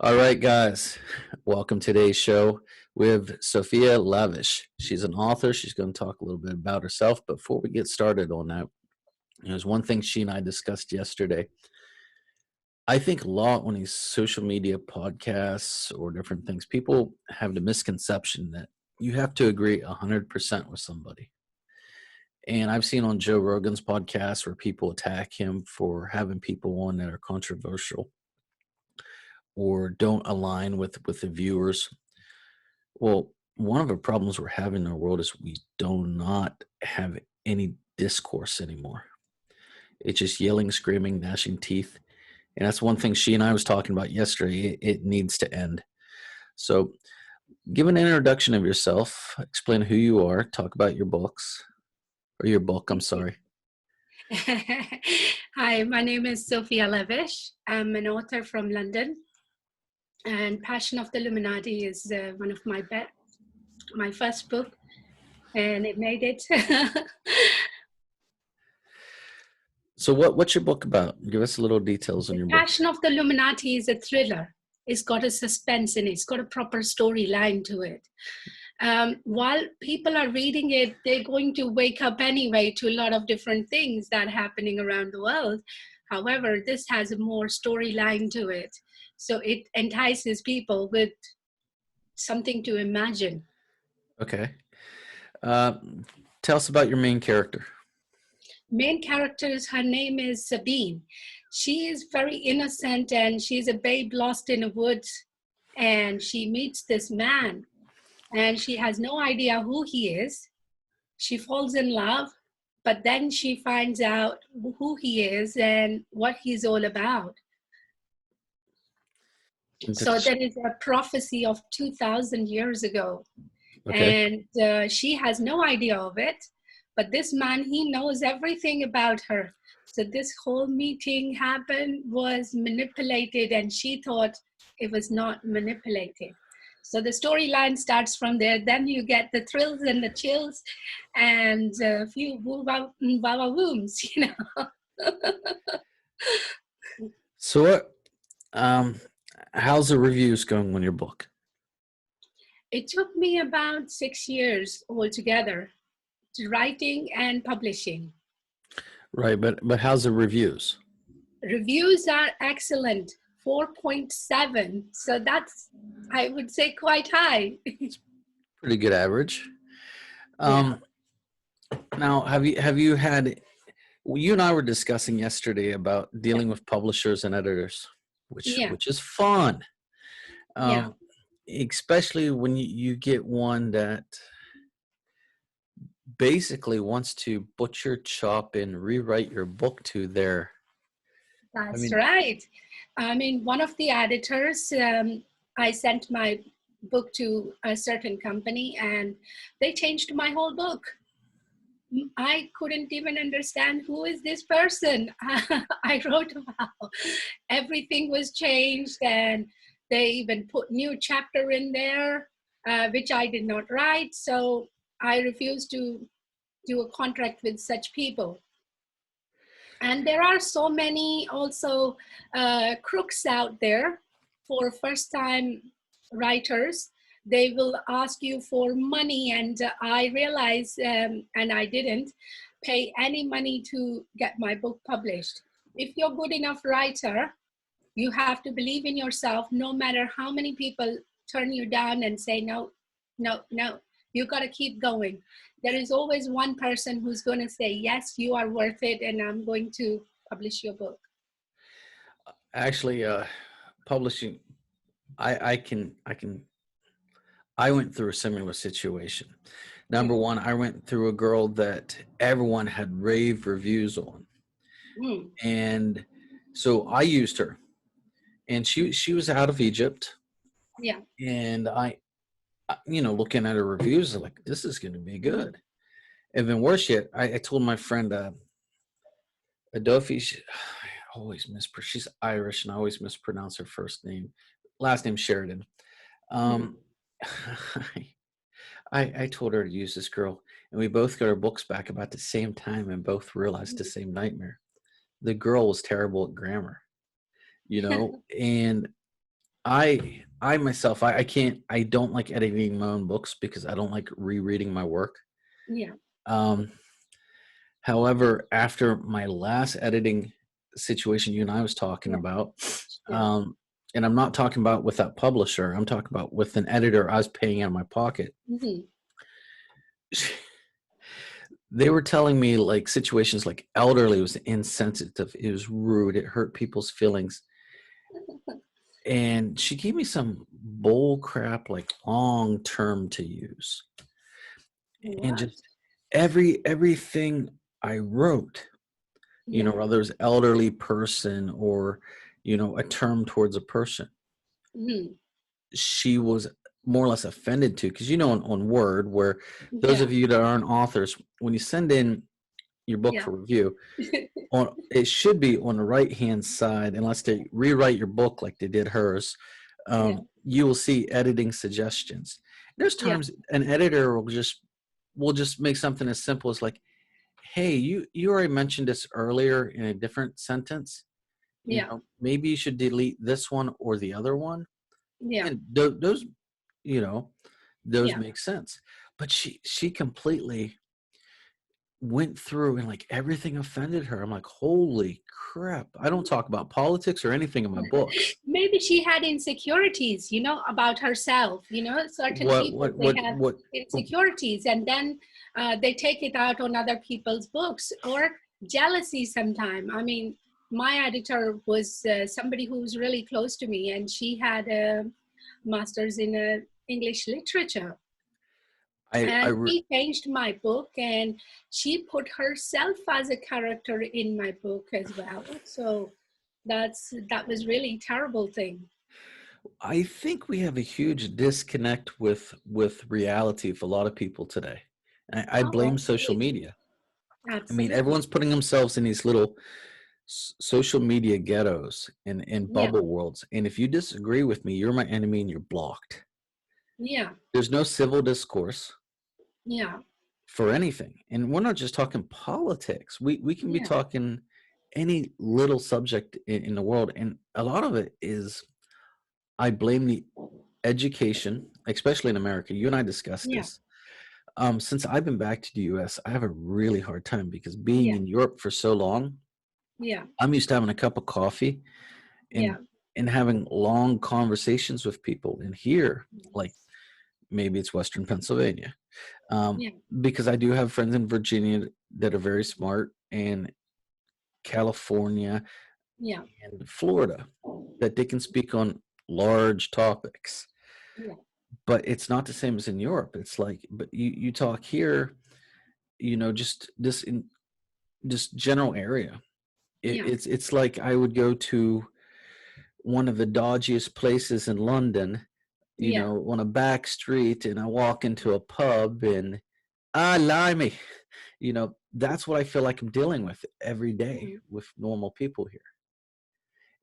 All right, guys, welcome to today's show with Sofia Lavish. She's an author. She's going to talk a little bit about herself. Before we get started on that, there's one thing she and I discussed yesterday. I think a lot on these social media podcasts or different things, people have the misconception that you have to agree 100% with somebody. And I've seen on Joe Rogan's podcast where people attack him for having people on that are controversial or don't align with the viewers. Well, one of the problems we're having in our world is we do not have any discourse anymore. It's just yelling, screaming, gnashing teeth. And that's one thing she and I was talking about yesterday. It needs to end. So give an introduction of yourself, explain who you are, talk about your books, or your book, I'm sorry. Hi, my name is Sofia Lavish. I'm an author from London, and Passion of the Illuminati is one of my first book, and it made it. So what's your book about? Give us a little details on your book. Passion of the Illuminati is a thriller. It's got a suspense in it. It's got a proper storyline to it. While people are reading it, they're going to wake up anyway to a lot of different things that are happening around the world. However, this has a more storyline to it. So it entices people with something to imagine. Okay. Tell us about your main character. Main character, her name is Sabine. She is very innocent and she's a babe lost in the woods. And she meets this man and she has no idea who he is. She falls in love, but then she finds out who he is and what he's all about. So there is a prophecy of 2,000 years ago. Okay. And she has no idea of it, but this man, he knows everything about her. So this whole meeting was manipulated, and she thought it was not manipulated. So the storyline starts from there. Then you get the thrills and the chills and a few woo-wooms, you know. So how's the reviews going on your book? It took me about 6 years altogether, writing and publishing. Right, but how's the reviews? Reviews are excellent, 4.7. So that's, I would say, quite high. Pretty good average. Yeah. Now, have you had? You and I were discussing yesterday about dealing with publishers and editors, which is fun. Especially when you get one that basically wants to butcher, chop, and rewrite your book to their. That's right. I mean, one of the editors, I sent my book to a certain company and they changed my whole book. I couldn't even understand who is this person I wrote about. Everything was changed and they even put new chapter in there, which I did not write. So I refused to do a contract with such people. And there are so many also crooks out there for first-time writers. They will ask you for money, and I realized, and I didn't pay any money to get my book published. If you're a good enough writer, you have to believe in yourself, no matter how many people turn you down and say, no, no, no, you got to keep going. There is always one person who's going to say, yes, you are worth it, and I'm going to publish your book. Actually, publishing, I went through a similar situation. Number one, I went through a girl that everyone had rave reviews on. And so I used her. And she was out of Egypt. Yeah. And I looking at her reviews, like, this is going to be good. Even worse yet, I told my friend, Adofi, I always she's Irish and I always mispronounce her first name. Last name Sheridan. I told her to use this girl, and we both got our books back about the same time and both realized the same nightmare. The girl was terrible at grammar, and I myself, I don't like editing my own books because I don't like rereading my work. Yeah. Um, However, after my last editing situation you and I was talking Yeah. about, Sure. and I'm not talking about with that publisher, I'm talking about with an editor I was paying out of my pocket. Hmm. They were telling me like situations like elderly was insensitive, it was rude, it hurt people's feelings. And she gave me some bull crap like long term to use. And What? just everything I wrote, Yeah. whether it was elderly person or, a term towards a person, Hmm. she was more or less offended to. Because, on Word, where those Yeah. of you that aren't authors, when you send in your book Yeah. for review, it should be on the right hand side, unless they rewrite your book like they did hers. Yeah. You will see editing suggestions. There's Yeah. times an editor will just make something as simple as like, hey, you already mentioned this earlier in a different sentence, Yeah. maybe you should delete this one or the other one. Yeah. And those, you know those Yeah. make sense. But she completely went through and like everything offended her. I'm like, holy crap, I don't talk about politics or anything in my books. Maybe she had insecurities, about herself. Certain what people, what they what have what insecurities, and then they take it out on other people's books, or jealousy sometime. I mean, my editor was somebody who's really close to me, and she had a master's in English literature. I And she changed my book, and she put herself as a character in my book as well. So that was really terrible thing. I think we have a huge disconnect with reality for a lot of people today. I Oh, blame social absolutely. media. I mean, Absolutely. everyone's putting themselves in these little social media ghettos and Yeah. bubble worlds. And if you disagree with me, you're my enemy and you're blocked. Yeah. There's no civil discourse Yeah. for anything. And we're not just talking politics. We can be Yeah. talking any little subject in the world. And a lot of it is, I blame the education, especially in America. You and I discussed Yeah. this. Since I've been back to the US, I have a really hard time because being Yeah. in Europe for so long, Yeah. I'm used to having a cup of coffee and Yeah. having long conversations with people. And here, like maybe it's Western Pennsylvania, um, Yeah. because I do have friends in Virginia that are very smart, and California Yeah. and Florida that they can speak on large topics. Yeah. But it's not the same as in Europe. It's like, but you talk here, just this in just general area. Yeah. It's like I would go to one of the dodgiest places in London, Yeah. on a back street, and I walk into a pub and limey, that's what I feel like I'm dealing with every day Mhm. with normal people here.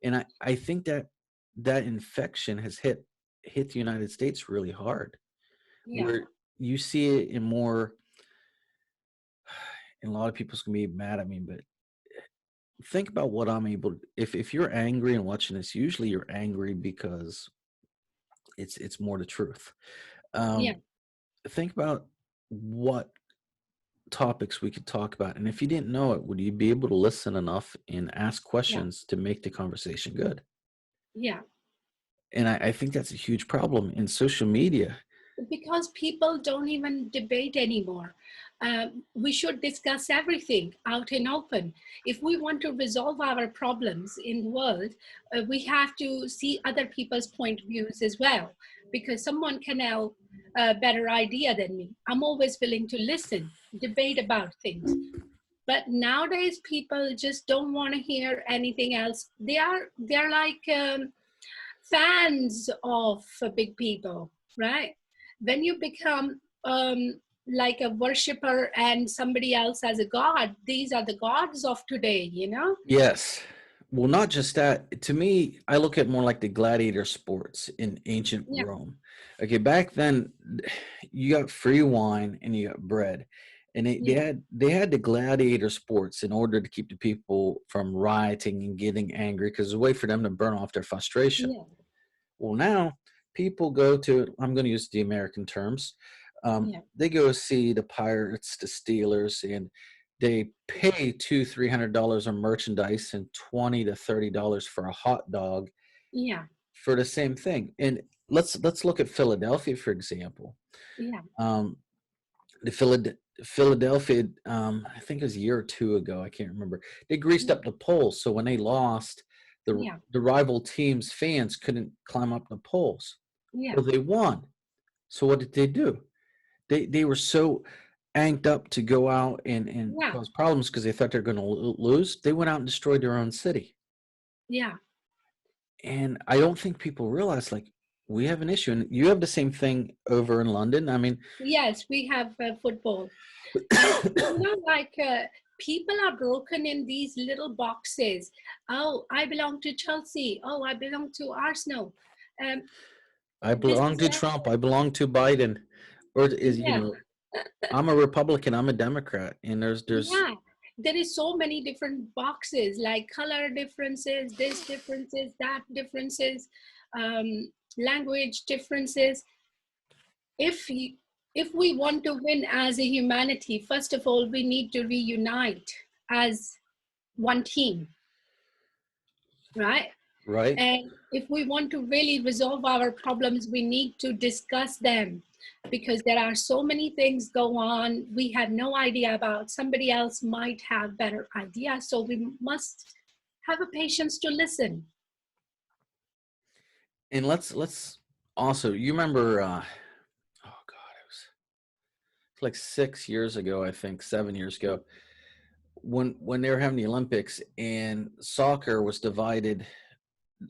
And I think that infection has hit the United States really hard, Yeah. where you see it in more, and a lot of people's gonna be mad at me, but think about what I'm able to, if you're angry and watching this, usually you're angry because it's more the truth. Yeah. Um, think about what topics we could talk about, and if you didn't know it, would you be able to listen enough and ask Yeah. questions to make the conversation good? Yeah. And I think that's a huge problem in social media. Because people don't even debate anymore. We should discuss everything out in open. If we want to resolve our problems in the world, we have to see other people's point of views as well, because someone can have a better idea than me. I'm always willing to listen, debate about things. But nowadays, people just don't want to hear anything else. They're like fans of big people, right? When you become like a worshiper and somebody else as a god, these are the gods of today. Yes. Well, not just that. To me, I look at more like the gladiator sports in ancient Yeah, Rome. Okay, back then you got free wine and you got bread. And they yeah, had they had the gladiator sports in order to keep the people from rioting and getting angry, because it's a way for them to burn off their frustration. yeah, Well, now people go to, I'm going to use the American terms. Yeah. They go see the Pirates, the Steelers, and they pay $200-300 on merchandise and $20 to $30 for a hot dog Yeah. for the same thing. And let's look at Philadelphia, for example. Yeah. Um, the Philadelphia, I think it was a year or two ago, I can't remember. They greased Yeah. up the poles, so when they lost, Yeah. the rival team's fans couldn't climb up the poles. Yeah. Well, they won. So what did they do? They were so amped up to go out and Yeah. cause problems because they thought they're going to lose. They went out and destroyed their own city. Yeah. And I don't think people realize, like, we have an issue. And you have the same thing over in London. I mean, Yes, we have football. Like people are broken in these little boxes. Oh, I belong to Chelsea. Oh, I belong to Arsenal. Um, I this belong is to Trump. I belong to Biden. Or is, yeah, I'm a Republican. I'm a Democrat. And there's yeah. There is so many different boxes, like color differences, this differences, that differences, language differences. If you, if we want to win as a humanity, first of all, we need to reunite as one team, right? right. And if we want to really resolve our problems, we need to discuss them because there are so many things go on we have no idea about. Somebody else might have better ideas, so we must have a patience to listen. And let's also, you remember, oh God, it was like 6 years ago, I think 7 years ago, when they were having the Olympics and soccer was divided,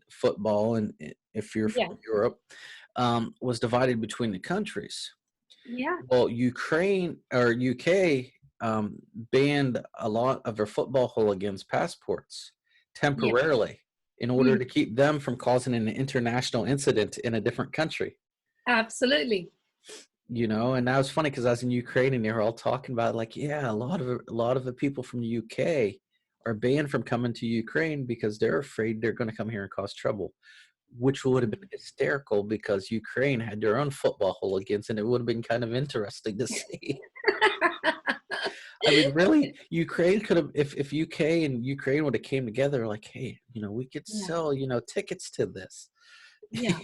football, and if you're Yeah, from Europe, was divided between the countries. yeah, Well, Ukraine or UK banned a lot of their football hooligans' passports yeah. temporarily in order Mm, to keep them from causing an international incident in a different country. absolutely. And that was funny because I was in Ukraine and they were all talking about, like, yeah, a lot of the people from the UK are banned from coming to Ukraine because they're afraid they're going to come here and cause trouble, which would have been hysterical because Ukraine had their own football hooligans, and it would have been kind of interesting to see. I mean, really, Ukraine could have, if UK and Ukraine would have came together, like, hey, we could Yeah, sell, tickets to this. yeah.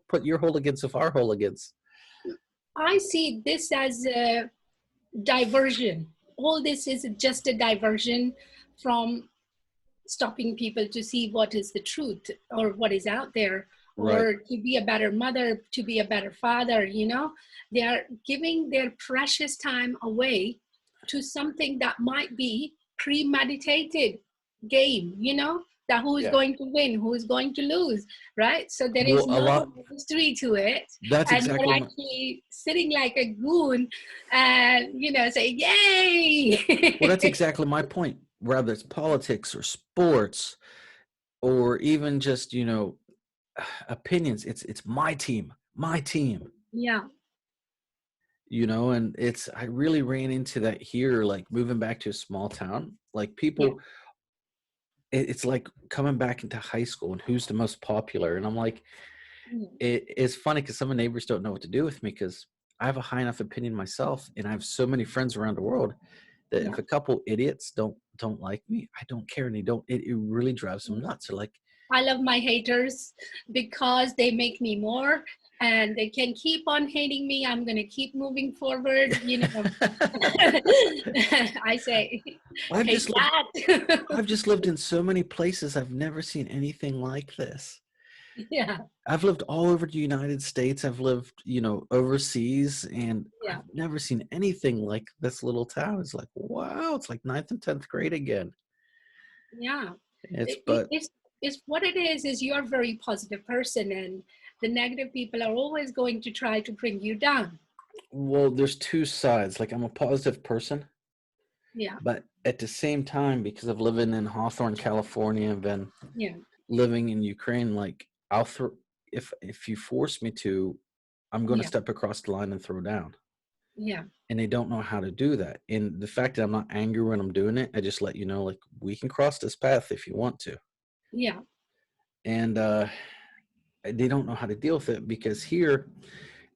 Put your hooligans with our hooligans. I see this as a diversion. All this is just a diversion from stopping people to see what is the truth or what is out there, Right. or to be a better mother, to be a better father. They are giving their precious time away to something that might be premeditated game, that who is Yeah. going to win, who is going to lose, right? So there is Well, a no lot. mystery to it, That's and exactly you're my. actually sitting like a goon and saying Well, that's yay. exactly my point. Whether it's politics or sports or even just opinions, it's my team, my team. Yeah, And I really ran into that here, like moving back to a small town. Like yeah, people, it's like coming back into high school and who's the most popular. And I'm like, yeah, it's funny because some of the neighbors don't know what to do with me because I have a high enough opinion myself, and I have so many friends around the world that yeah. if a couple idiots don't like me, I don't care, and they don't. It really drives them nuts. They're like, I love my haters because they make me more, and they can keep on hating me. I'm going to keep moving forward. I say, I've hate just lived. that. I've just lived in so many places. I've never seen anything like this. Yeah, I've lived all over the United States. I've lived, overseas, and yeah, I've never seen anything like this little town. It's like, wow, it's like ninth and 10th grade again. yeah. It's, It, it, but, it's, it's what it is you're a very positive person, and the negative people are always going to try to bring you down. well, there's two sides. Like, I'm a positive person, Yeah, but at the same time, because of living in Hawthorne, California, and then yeah, living in Ukraine, like, if you force me to, I'm going to yeah, step across the line and throw down. yeah, And they don't know how to do that. And the fact that I'm not angry when I'm doing it, I just let you know, like, we can cross this path if you want to. yeah, And they don't know how to deal with it, because here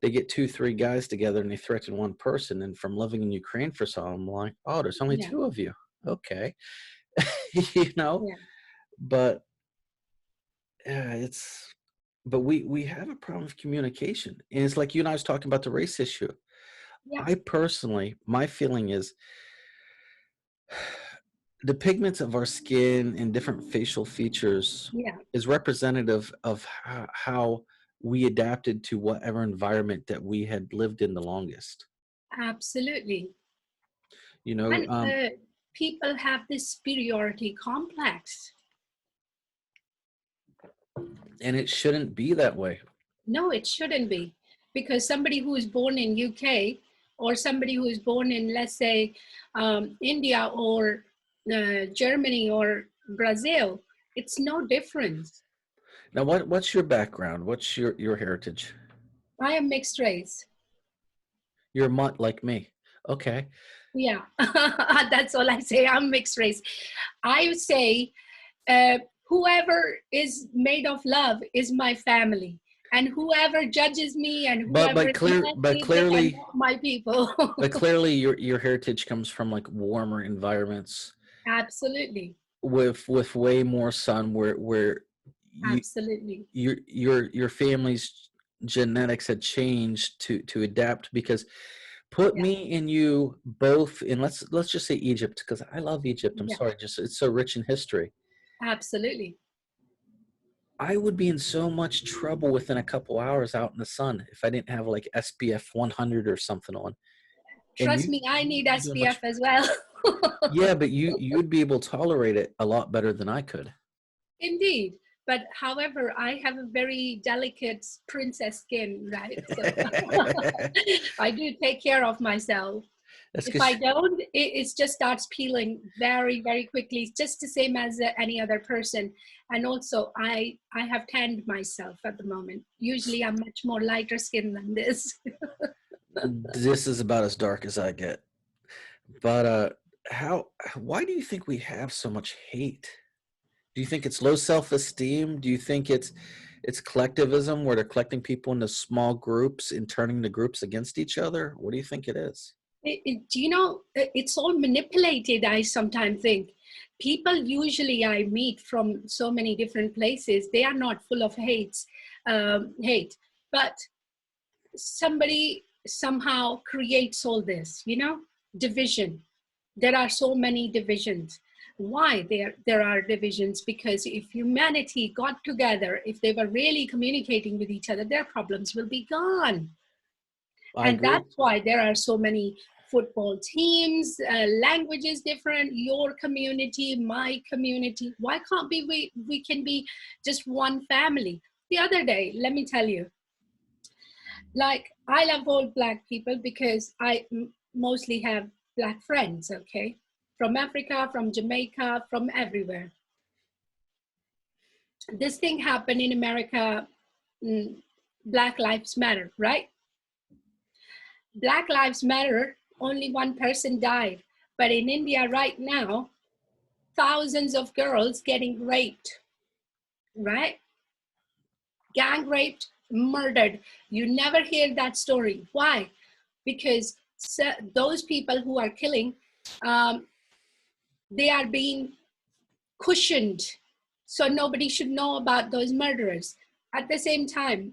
they get 2, 3 guys together and they threaten one person. And from living in Ukraine for so long, I'm like, oh, there's only Yeah, 2 of you. Okay. You know, yeah, but it's, but we have a problem with communication. And it's like you and I was talking about the race issue. yeah, I personally, my feeling is the pigments of our skin and different facial features yeah, is representative of how we adapted to whatever environment that we had lived in the longest. absolutely. You know, And people have this superiority complex. and it shouldn't be that way. No, it shouldn't be, because somebody who is born in UK or somebody who is born in, let's say, India or Germany or Brazil, it's no difference. Now, what's your background? What's your heritage? I am mixed race. You're a mutt like me. Okay. Yeah, that's all I say. I'm mixed race. I would say whoever is made of love is my family. And whoever judges me and But whoever but is clear but nasty, they are clearly not my people. but clearly your heritage comes from like warmer environments Absolutely. with way more sun, where you Absolutely. your family's genetics had changed to adapt. Because put Yeah. me and you both in, let's just say Egypt, because I love Egypt. I'm Yeah. sorry, just it's so rich in history. Absolutely. I would be in so much trouble within a couple hours out in the sun if I didn't have like SPF 100 or something on. And Trust me, I need you're doing much. SPF as well. Yeah, but you'd be able to tolerate it a lot better than I could. Indeed. But however, I have a very delicate princess skin, right? So I do take care of myself. That's If I because don't, it just starts peeling very, very quickly. It's just the same as any other person. And also, I have tanned myself at the moment. Usually, I'm much more lighter skin than this. this is about as dark as I get. But how? Why do you think we have so much hate? Do you think it's low self-esteem? Do you think it's collectivism, where they're collecting people into small groups and turning the groups against each other? What do you think it is? Do you know, it's all manipulated, I sometimes think. People usually I meet from so many different places, they are not full of hate, but somebody somehow creates all this, division. There are so many divisions. Why there are divisions? Because if humanity got together, if they were really communicating with each other, their problems will be gone. I And agree. that's why there are so many football teams, languages different, your community, my community. Why can't we can be just one family? The other day, let me tell you, like, I love all black people because mostly have black friends, okay, from Africa, from Jamaica, from everywhere. This thing happened in America. mm, Black Lives Matter, right? Black Lives Matter, only one person died. But in India right now, thousands of girls getting raped, right? Gang raped, murdered. You never hear that story. Why? Because those people who are killing, um, they are being cushioned. So nobody should know about those murderers. At the same time,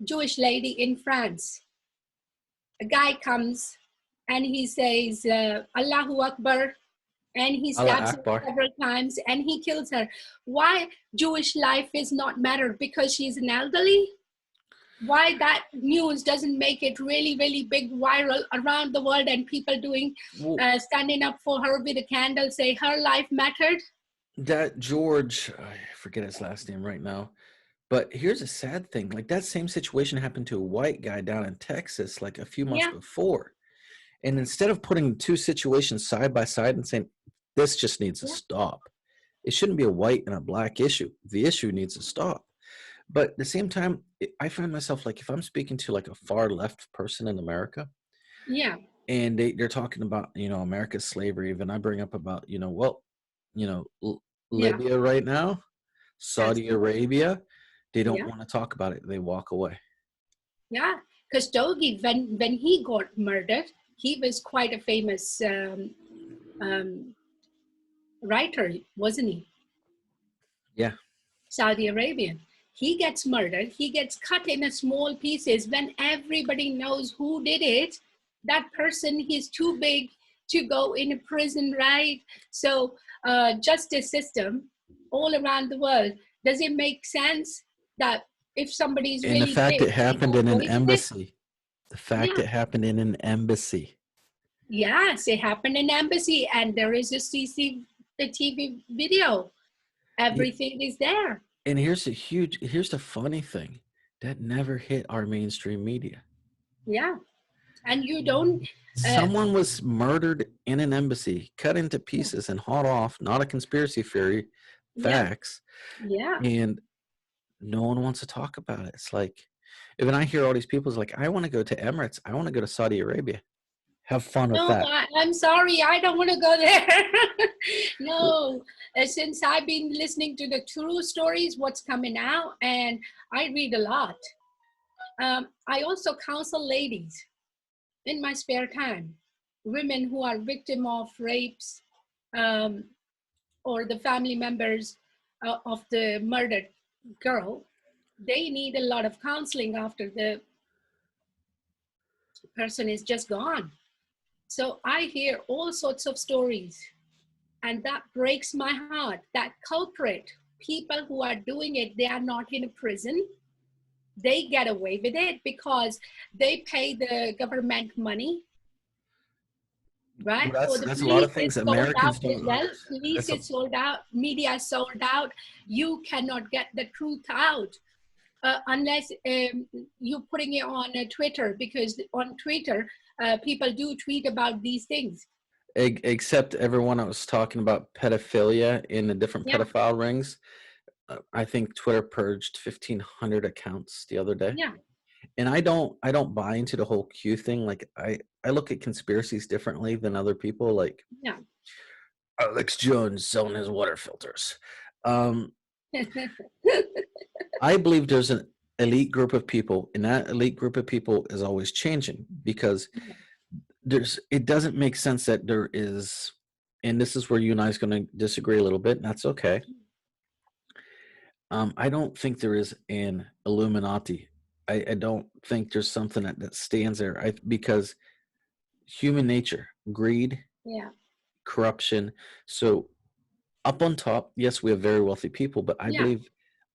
Jewish lady in France, a guy comes and he says, Allahu Akbar, and he Allah stabs her Akbar. several times and he kills her. Why Jewish life is not mattered? Because she's an elderly? Why that news doesn't make it really, really big, viral around the world, and people doing, Well, standing up for her with a candle, say her life mattered? that George, I forget his last name right now. But here's a sad thing. Like, that same situation happened to a white guy down in Texas like a few months Yeah, before. And instead of putting two situations side by side and saying, this just needs to yeah, stop, it shouldn't be a white and a black issue. The issue needs to stop. But at the same time, I find myself, like, if I'm speaking to like a far left person in America yeah, and they're talking about, America's slavery, even I bring up about, well, you know, yeah, Libya right now, Saudi absolutely. Arabia, They don't Yeah. want to talk about it. They walk away. Yeah. Because Dogi, when he got murdered, he was quite a famous um, writer, wasn't he? Yeah. Saudi Arabian. He gets murdered. He gets cut in small pieces. When everybody knows who did it, that person, he's too big to go in a prison, right? So, justice system all around the world, does it make sense that if somebody is And the really fact big, it they happened go in an away with it? embassy. The fact Yeah. it happened in an embassy. Yes, it happened in embassy, and there is a CCTV video. Everything is there. And here's the funny thing that never hit our mainstream media. Yeah. And you don't, uh, Someone was murdered in an embassy, cut into yeah, pieces and hauled off, not a conspiracy theory, yeah, facts, yeah. and no one wants to talk about it. It's like, when I hear all these people, it's like, I want to go to Emirates, I want to go to Saudi Arabia. Have fun with No, that. I'm sorry, I don't want to go there. No, since I've been listening to the true stories, what's coming out, and I read a lot. I also counsel ladies in my spare time, women who are victim of rapes, um, or the family members of the murdered girl. They need a lot of counseling after the person is just gone. So I hear all sorts of stories, and that breaks my heart. That culprit, people who are doing it, they are not in a prison. They get away with it because they pay the government money, Well, right? Or the that's a lot police of is things sold out Americans as don't. well. Police That's a, is sold out, media is sold out. You cannot get the truth out unless you're putting it on Twitter, because on Twitter, people do tweet about these things. except everyone I was talking about pedophilia in the different Yeah, pedophile rings. I think Twitter purged 1,500 accounts the other day. yeah, And I don't buy into the whole Q thing. Like I look at conspiracies differently than other people. Like yeah. Alex Jones selling his water filters. Um, I believe there's an elite group of people, and that elite group of people is always changing because it doesn't make sense that there is, and this is where you and I is going to disagree a little bit, and that's okay. I don't think there is an Illuminati. I don't think there's something that stands there. Because human nature, greed, Yeah, corruption. So up on top, yes, we have very wealthy people, but yeah,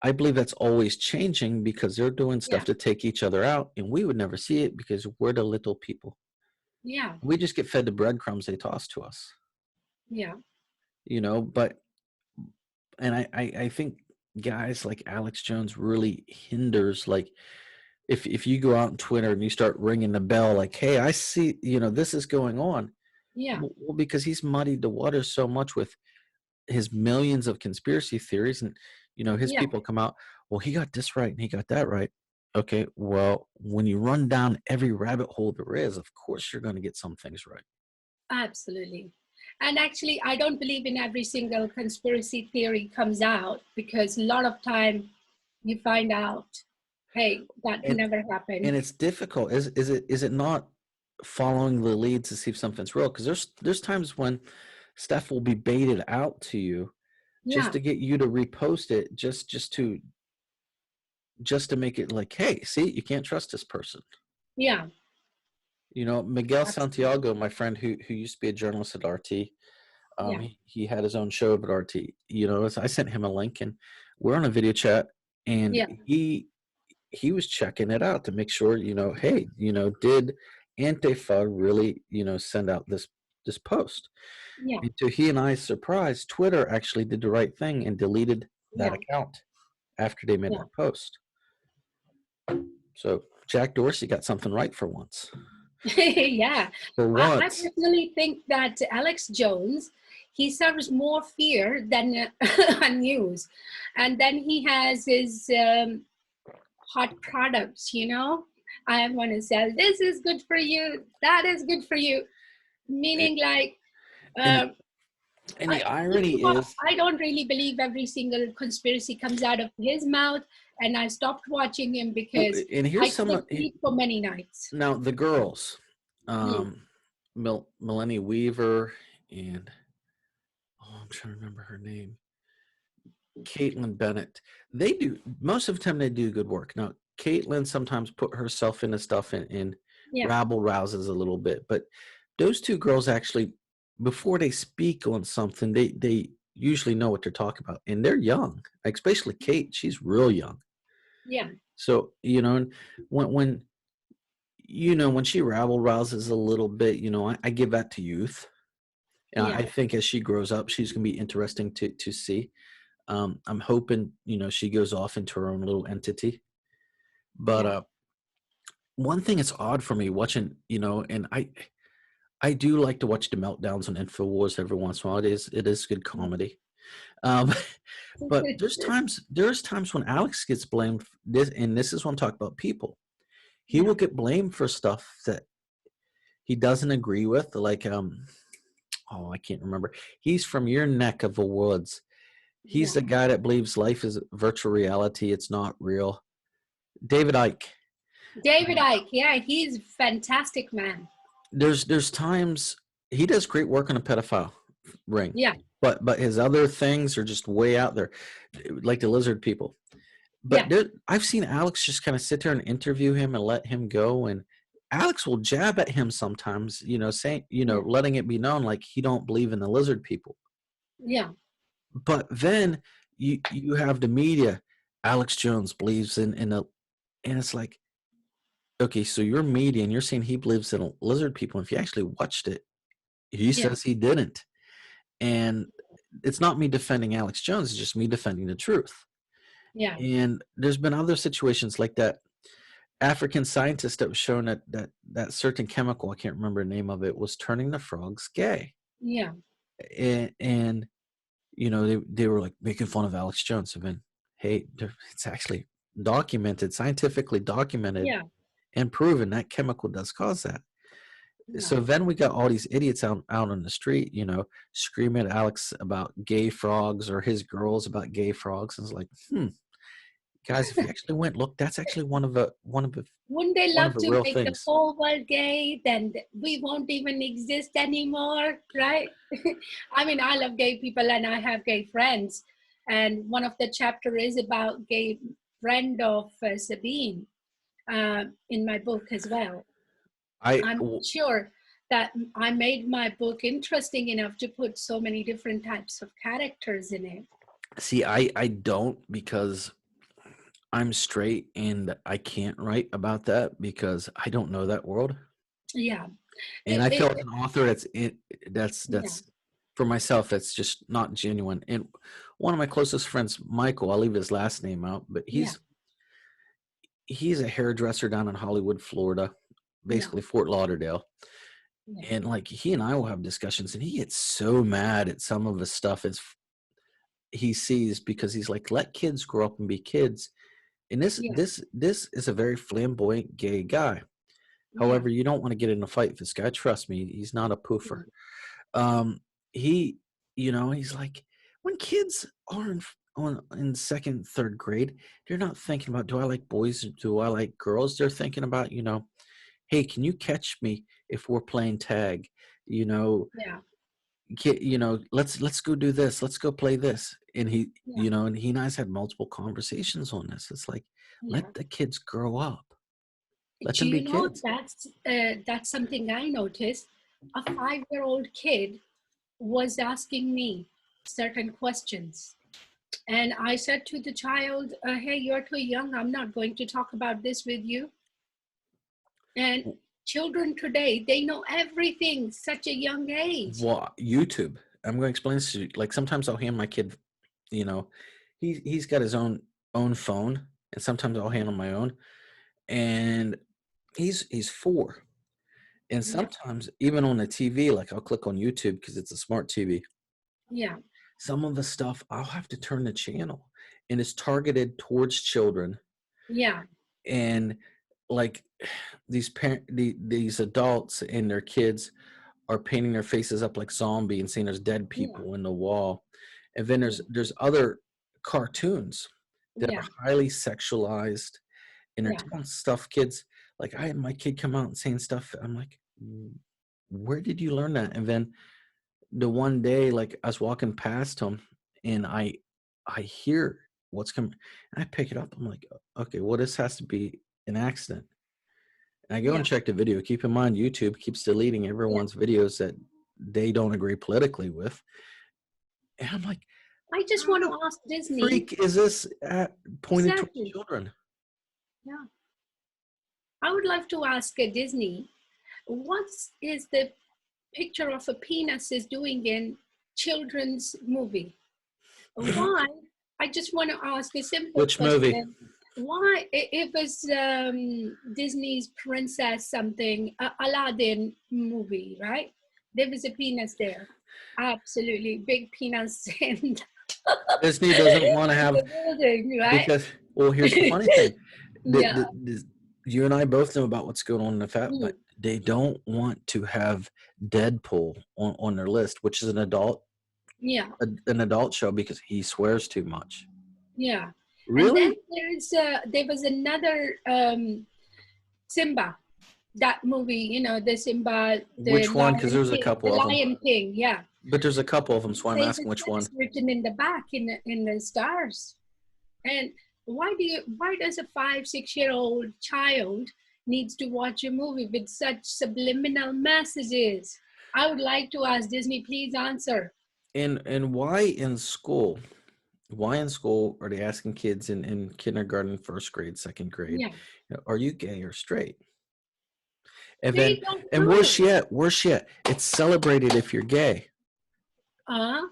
I believe that's always changing because they're doing yeah, stuff to take each other out, and we would never see it because we're the little people. yeah, We just get fed the breadcrumbs they toss to us, yeah, But and I think guys like Alex Jones really hinders, like, if you go out on Twitter and you start ringing the bell, like, hey, I see, this is going on. yeah, Well, because he's muddied the water so much with his millions of conspiracy theories, and his yeah. people come out, well, he got this right and he got that right. Okay, well, when you run down every rabbit hole there is, of course you're going to get some things right. Absolutely. And actually, I don't believe in every single conspiracy theory comes out, because a lot of time you find out, hey, that and never happened. and it's difficult. Is it not following the lead to see if something's real? Because there's times when stuff will be baited out to you just Yeah, to get you to repost it, just to make it like, hey, see, you can't trust this person. yeah, Miguel absolutely. Santiago, my friend who used to be a journalist at RT, Yeah, he had his own show at RT. So I sent him a link, and we're on a video chat, and yeah, he was checking it out to make sure, hey, did Antifa really, send out this post? yeah, And to he and I's surprise, Twitter actually did the right thing and deleted that yeah, account after they made yeah. that post. So Jack Dorsey got something right for once. Yeah. For I once. personally think that Alex Jones, he serves more fear than news. And then he has his hot products, I want to sell, this is good for you, that is good for you. Meaning like, And uh, And the irony is, I don't really believe every single conspiracy comes out of his mouth, and I stopped watching him because and I here's some couldn't of sleep for many nights. now the girls, Hmm. Melanie Weaver and I'm trying to remember her name, Caitlin Bennett. They do most of the time they do good work. Now Caitlin sometimes put herself into stuff and Yeah, rabble rouses a little bit, but those two girls actually, before they speak on something, they usually know what they're talking about, and they're young. Like especially Kate, she's real young. yeah, So and when when she rabble rouses a little bit, I give that to youth. And I yeah, think as she grows up, she's going to be interesting to see. I'm hoping, she goes off into her own little entity. But yeah, one thing that's odd for me watching, and I do like to watch the meltdowns on Infowars every once in a while. It is good comedy. Um, but there's times when Alex gets blamed. And this is what I'm talking about. People, he yeah, will get blamed for stuff that he doesn't agree with. Like oh, I can't remember. He's from your neck of the woods. He's yeah. the guy that believes life is virtual reality. It's not real. David Icke. David Icke, yeah, he's a fantastic man. There's times he does great work on a pedophile ring, Yeah, but his other things are just way out there, like the lizard people. But yeah, I've seen Alex just kind of sit there and interview him and let him go, and Alex will jab at him sometimes, saying, yeah, letting it be known like he don't believe in the lizard people. yeah, But then you have the media. Alex Jones believes in a, and it's like, okay, so you're media and you're saying he believes in lizard people. And if you actually watched it, he yeah, says he didn't. And it's not me defending Alex Jones; it's just me defending the truth. yeah, And there's been other situations like that African scientist that was shown that certain chemical, I can't remember the name of it, was turning the frogs gay. yeah, And they were like making fun of Alex Jones. And then, hey, it's actually documented, scientifically documented yeah, and proven that chemical does cause that. yeah. So then we got all these idiots out on the street, screaming at Alex about gay frogs or his girls about gay frogs. And it's like, guys, if you actually went look, that's actually Wouldn't they one of love the to real make the things. whole world gay? Then we won't even exist anymore, right? I mean, I love gay people and I have gay friends. And one of the chapter is about gay friend of Sabine in my book as well. I I'm sure that I made my book interesting enough to put so many different types of characters in it. see. I don't because I'm straight and I can't write about that because I don't know that world. Yeah, And I feel as it an author that's yeah, for myself that's just not genuine. And one of my closest friends, Michael, I'll leave his last name out, but yeah, he's a hairdresser down in Hollywood, Florida, yeah, basically Fort Lauderdale. yeah, And like he and I will have discussions and he gets so mad at some of the stuff he sees because he's like, let kids grow up and be kids. And this yeah, this this is a very flamboyant gay guy. yeah, However, you don't want to get in a fight with this guy. Trust me, he's not a poofer. yeah, Um, he, he's like, when kids are in second, third grade, they're not thinking about, do I like boys or do I like girls? They're thinking about, hey, can you catch me if we're playing tag? You know, yeah, let's go do this. Let's go play this. And yeah, and he and I's had multiple conversations on this. It's like, yeah. let the kids grow up. Let Do them be you know kids. that's something I noticed? A 5-year-old kid was asking me certain questions. And I said to the child, hey, you're too young. I'm not going to talk about this with you. And children today, they know everything such a young age. Well, YouTube. I'm going to explain this to you. Like sometimes I'll hand my kid, you know, he's got his own phone, and sometimes I'll hand him my own, and he's 4, and Yeah, sometimes even on the TV, like I'll click on YouTube because it's a smart TV. yeah, Some of the stuff I'll have to turn the channel, and it's targeted towards children, yeah, and like these adults and their kids are painting their faces up like zombie and saying there's dead Yeah. people in the wall. And then Yeah. there's other cartoons that are Yeah. highly sexualized and they're Yeah. telling stuff kids like I had my kid come out and saying stuff. I'm like, where did you learn that? And then the one day, like I was walking past him and I hear what's coming and I pick it up. I'm like, okay, well, this has to be an accident. And I go and Yeah. check the video. Keep in mind, YouTube keeps deleting Yeah. everyone's videos that they don't agree politically with. And I'm like, I just how want the to ask Disney. freak is this pointed towards Exactly. children? Yeah. I would love to ask Disney, what is the picture of a penis is doing in children's movie? Why? I just want to ask a simple Which movie? question. Why? It was Disney's Princess something, Aladdin movie, right? There was a penis there. Absolutely. Big penis in Disney doesn't want to the have building, right? because well, here's the funny thing. Yeah. You and I both know about what's going on in the fact, Mm, but they don't want to have Deadpool on their list, which is yeah. an adult show because he swears too much. Yeah. And then Really? there was another Simba, that movie, the Simba, Which one? Because there's a The couple of them. Lion King, yeah. But there's a couple of them, so I'm There's asking a which one. text written in the back in the stars. And why does a 5, 6 year old child needs to watch a movie with such subliminal messages? I would like to ask Disney, please answer. And why in school? Why in school are they asking kids in kindergarten, first grade, second grade, Yeah. are you gay or straight? And They then, don't and know. worse yet, it's celebrated if you're gay. Uh,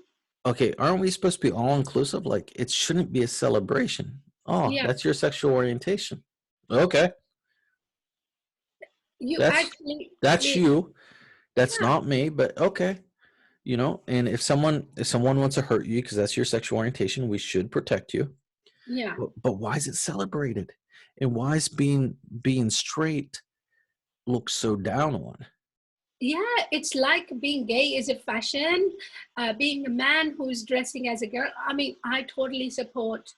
Okay, aren't we supposed to be all inclusive? Like it shouldn't be a celebration. Oh, yeah. that's your sexual orientation. Okay, You that's actually, that's you. That's yeah, not me, but okay. And if someone wants to hurt you because that's your sexual orientation, we should protect you. yeah. But why is it celebrated? And why is being straight look so down on? Yeah, it's like being gay is a fashion. Being a man who's dressing as a girl. I mean, I totally support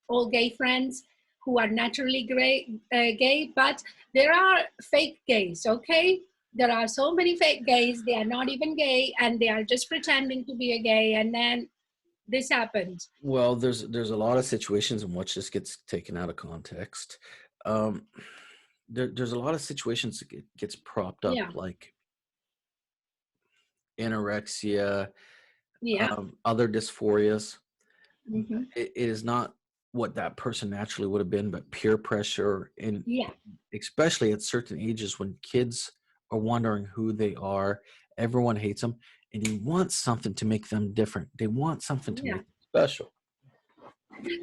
all gay friends who are naturally gay, but there are fake gays, okay? There are so many fake gays, they are not even gay, and they are just pretending to be a gay, and then this happens. Well, there's a lot of situations in which this gets taken out of context. Um, there's a lot of situations that gets propped up Yeah, like anorexia, yeah, other dysphorias. hmm, It is not what that person naturally would have been, but peer pressure, and yeah, especially at certain ages when kids are wondering who they are, everyone hates them, and they want something to make them different. They want something to yeah. make them special.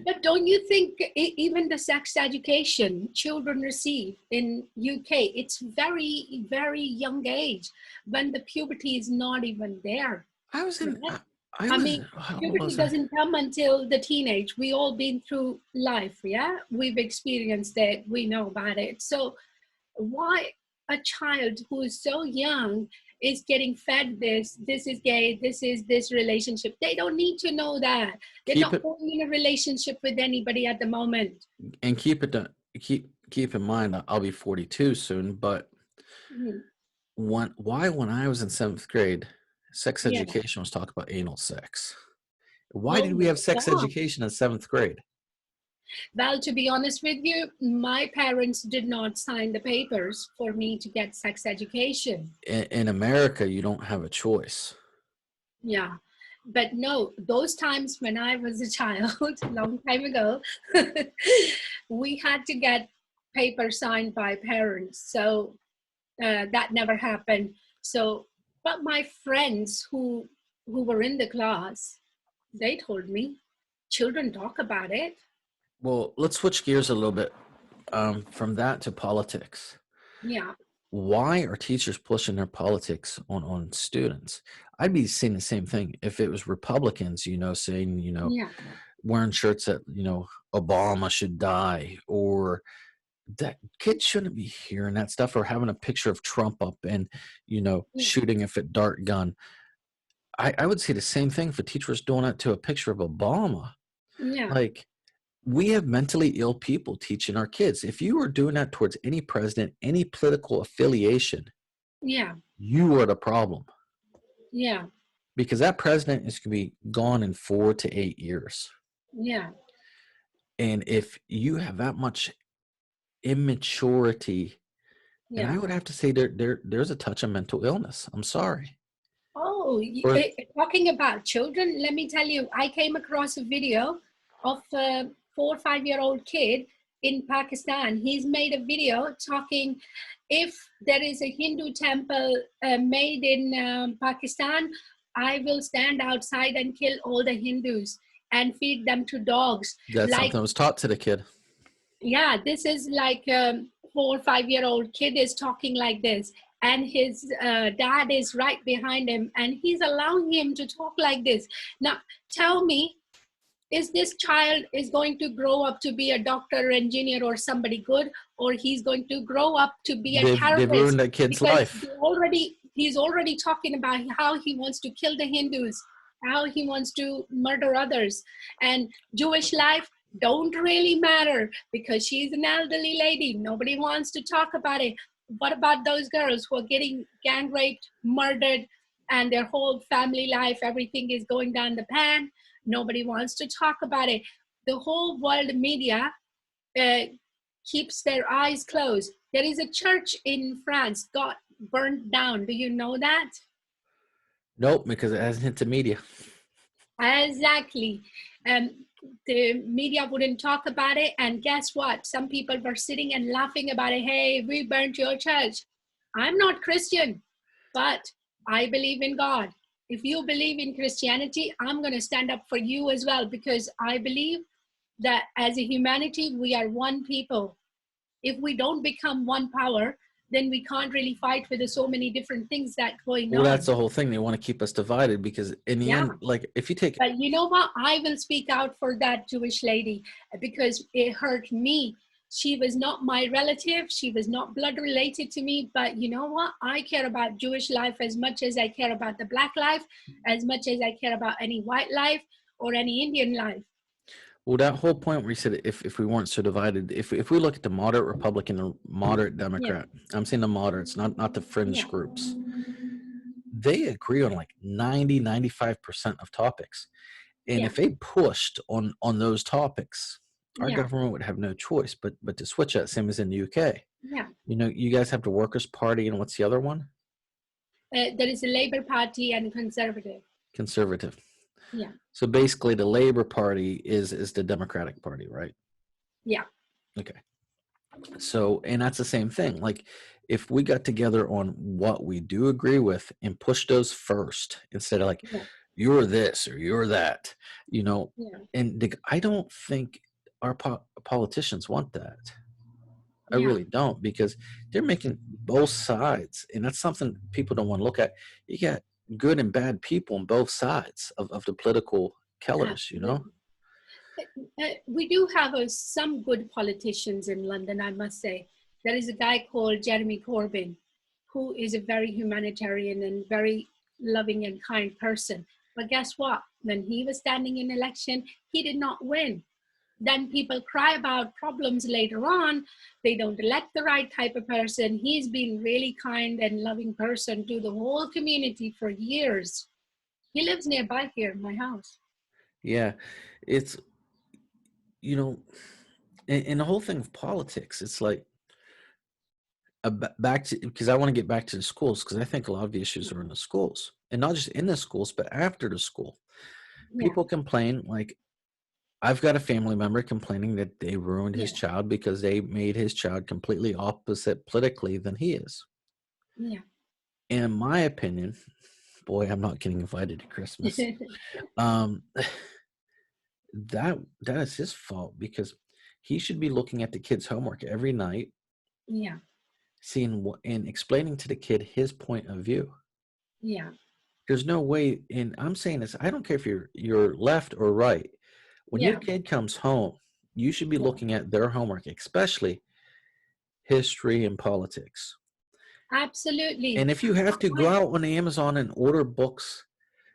But don't you think even the sex education children receive in UK, it's very, very young age when the puberty is not even there. I was in. Right? I I was. mean, How old puberty was I? doesn't come until the teenage. We all been through life, yeah? We've experienced it. We know about it. So why a child who is so young is getting fed this is gay, this is this relationship? They don't need to know that. They're Keep not it going in a relationship with anybody at the moment. and keep it. Keep in mind. I'll be 42 soon, but Mhm. when I was in seventh grade, sex Yeah. education was talk about anal sex. Why Oh did we my have sex God. education in seventh grade? Well, to be honest with you, my parents did not sign the papers for me to get sex education. In America, you don't have a choice. Yeah. But no, those times when I was a child, long time ago, we had to get papers signed by parents. So that never happened. So, but my friends who were in the class, they told me, children talk about it. Well, let's switch gears a little bit from that to politics. Yeah. Why are teachers pushing their politics on students? I'd be saying the same thing if it was Republicans, saying, Yeah. wearing shirts that, Obama should die, or that kids shouldn't be hearing that stuff or having a picture of Trump up and, Yeah, shooting if at dart gun. I would say the same thing if a teacher was doing it to a picture of Obama. yeah, Like, we have mentally ill people teaching our kids. If you are doing that towards any president, any political affiliation, yeah, you are the problem, yeah, because that president is going to be gone in 4 to 8 years. yeah, And if you have that much immaturity, and yeah. I would have to say there's a touch of mental illness. I'm sorry. Oh, Or talking about children, let me tell you, I came across a video of a 4 or 5 year old kid in Pakistan. He's made a video talking, if there is a Hindu temple made in Pakistan, I will stand outside and kill all the Hindus and feed them to dogs. that's Like, something that was taught to the kid. yeah, this is like 4 or 5 year old kid is talking like this, and his dad is right behind him, and he's allowing him to talk like this. Now tell me, is this child is going to grow up to be a doctor or engineer or somebody good, or he's going to grow up to be a They've terrorist? ruined that kid's Because life. he's already talking about how he wants to kill the Hindus, how he wants to murder others. And Jewish life don't really matter because she's an elderly lady, nobody wants to talk about it. What about those girls who are getting gang raped, murdered, and their whole family life, everything is going down the pan? Nobody wants to talk about it. The whole world media uh, keeps their eyes closed. There is a church in France got burned down. Do you know that? Nope, because it hasn't hit the media. Exactly. The media wouldn't talk about it. And guess what? Some people were sitting and laughing about it. Hey, we burnt your church. I'm not Christian, but I believe in God. If you believe in Christianity, I'm going to stand up for you as well, because I believe that as a humanity, we are one people. If we don't become one power, then we can't really fight with the so many different things that going Well, that's on. the whole thing. They want to keep us divided because in the Yeah. end, like if you take But you know what? I will speak out for that Jewish lady because it hurt me. She was not my relative. She was not blood related to me. But you know what? I care about Jewish life as much as I care about the Black life, as much as I care about any white life or any Indian life. well, that whole point where you said if we weren't so divided, if we look at the moderate Republican or moderate Yeah, Democrat, I'm saying the moderates, not the fringe yeah, groups, they agree on like 90-95% of topics. And yeah, if they pushed on those topics, our yeah, government would have no choice but to switch that, same as in the UK. yeah. You guys have the Workers' Party, and what's the other one? There is a Labour Party and Conservative. Conservative. Yeah, So basically, the Labor Party is the Democratic Party, right? yeah, Okay. So, and that's the same thing. Like, if we got together on what we do agree with and push those first instead of like, yeah, you're this or you're that, yeah, and I don't think our politicians want that. I yeah. really don't, because they're making both sides, and that's something people don't want to look at. You got good and bad people on both sides of the political colors. Absolutely. We do have some good politicians in London, I must say. There is a guy called Jeremy Corbyn, who is a very humanitarian and very loving and kind person. But guess what? When he was standing in election, he did not win. Then people cry about problems later on. They don't elect the right type of person. He's been really kind and loving person to the whole community for years. He lives nearby here in my house. Yeah, it's you know, and the whole thing of politics, it's like back to, because I want to get back to the schools, because I think a lot of the issues are in the schools, and not just in the schools, but after the school. Yeah, People complain, like I've got a family member complaining that they ruined his yeah, child because they made his child completely opposite politically than he is. yeah. In my opinion, boy, I'm not getting invited to Christmas. Um, that is his fault, because he should be looking at the kid's homework every night, Yeah, seeing what and explaining to the kid his point of view. yeah, There's no way, and I'm saying this, I don't care if you're left or right. When your yeah, kid comes home, you should be yeah, looking at their homework, especially history, and politics. Absolutely. And if you have to go out on Amazon and order books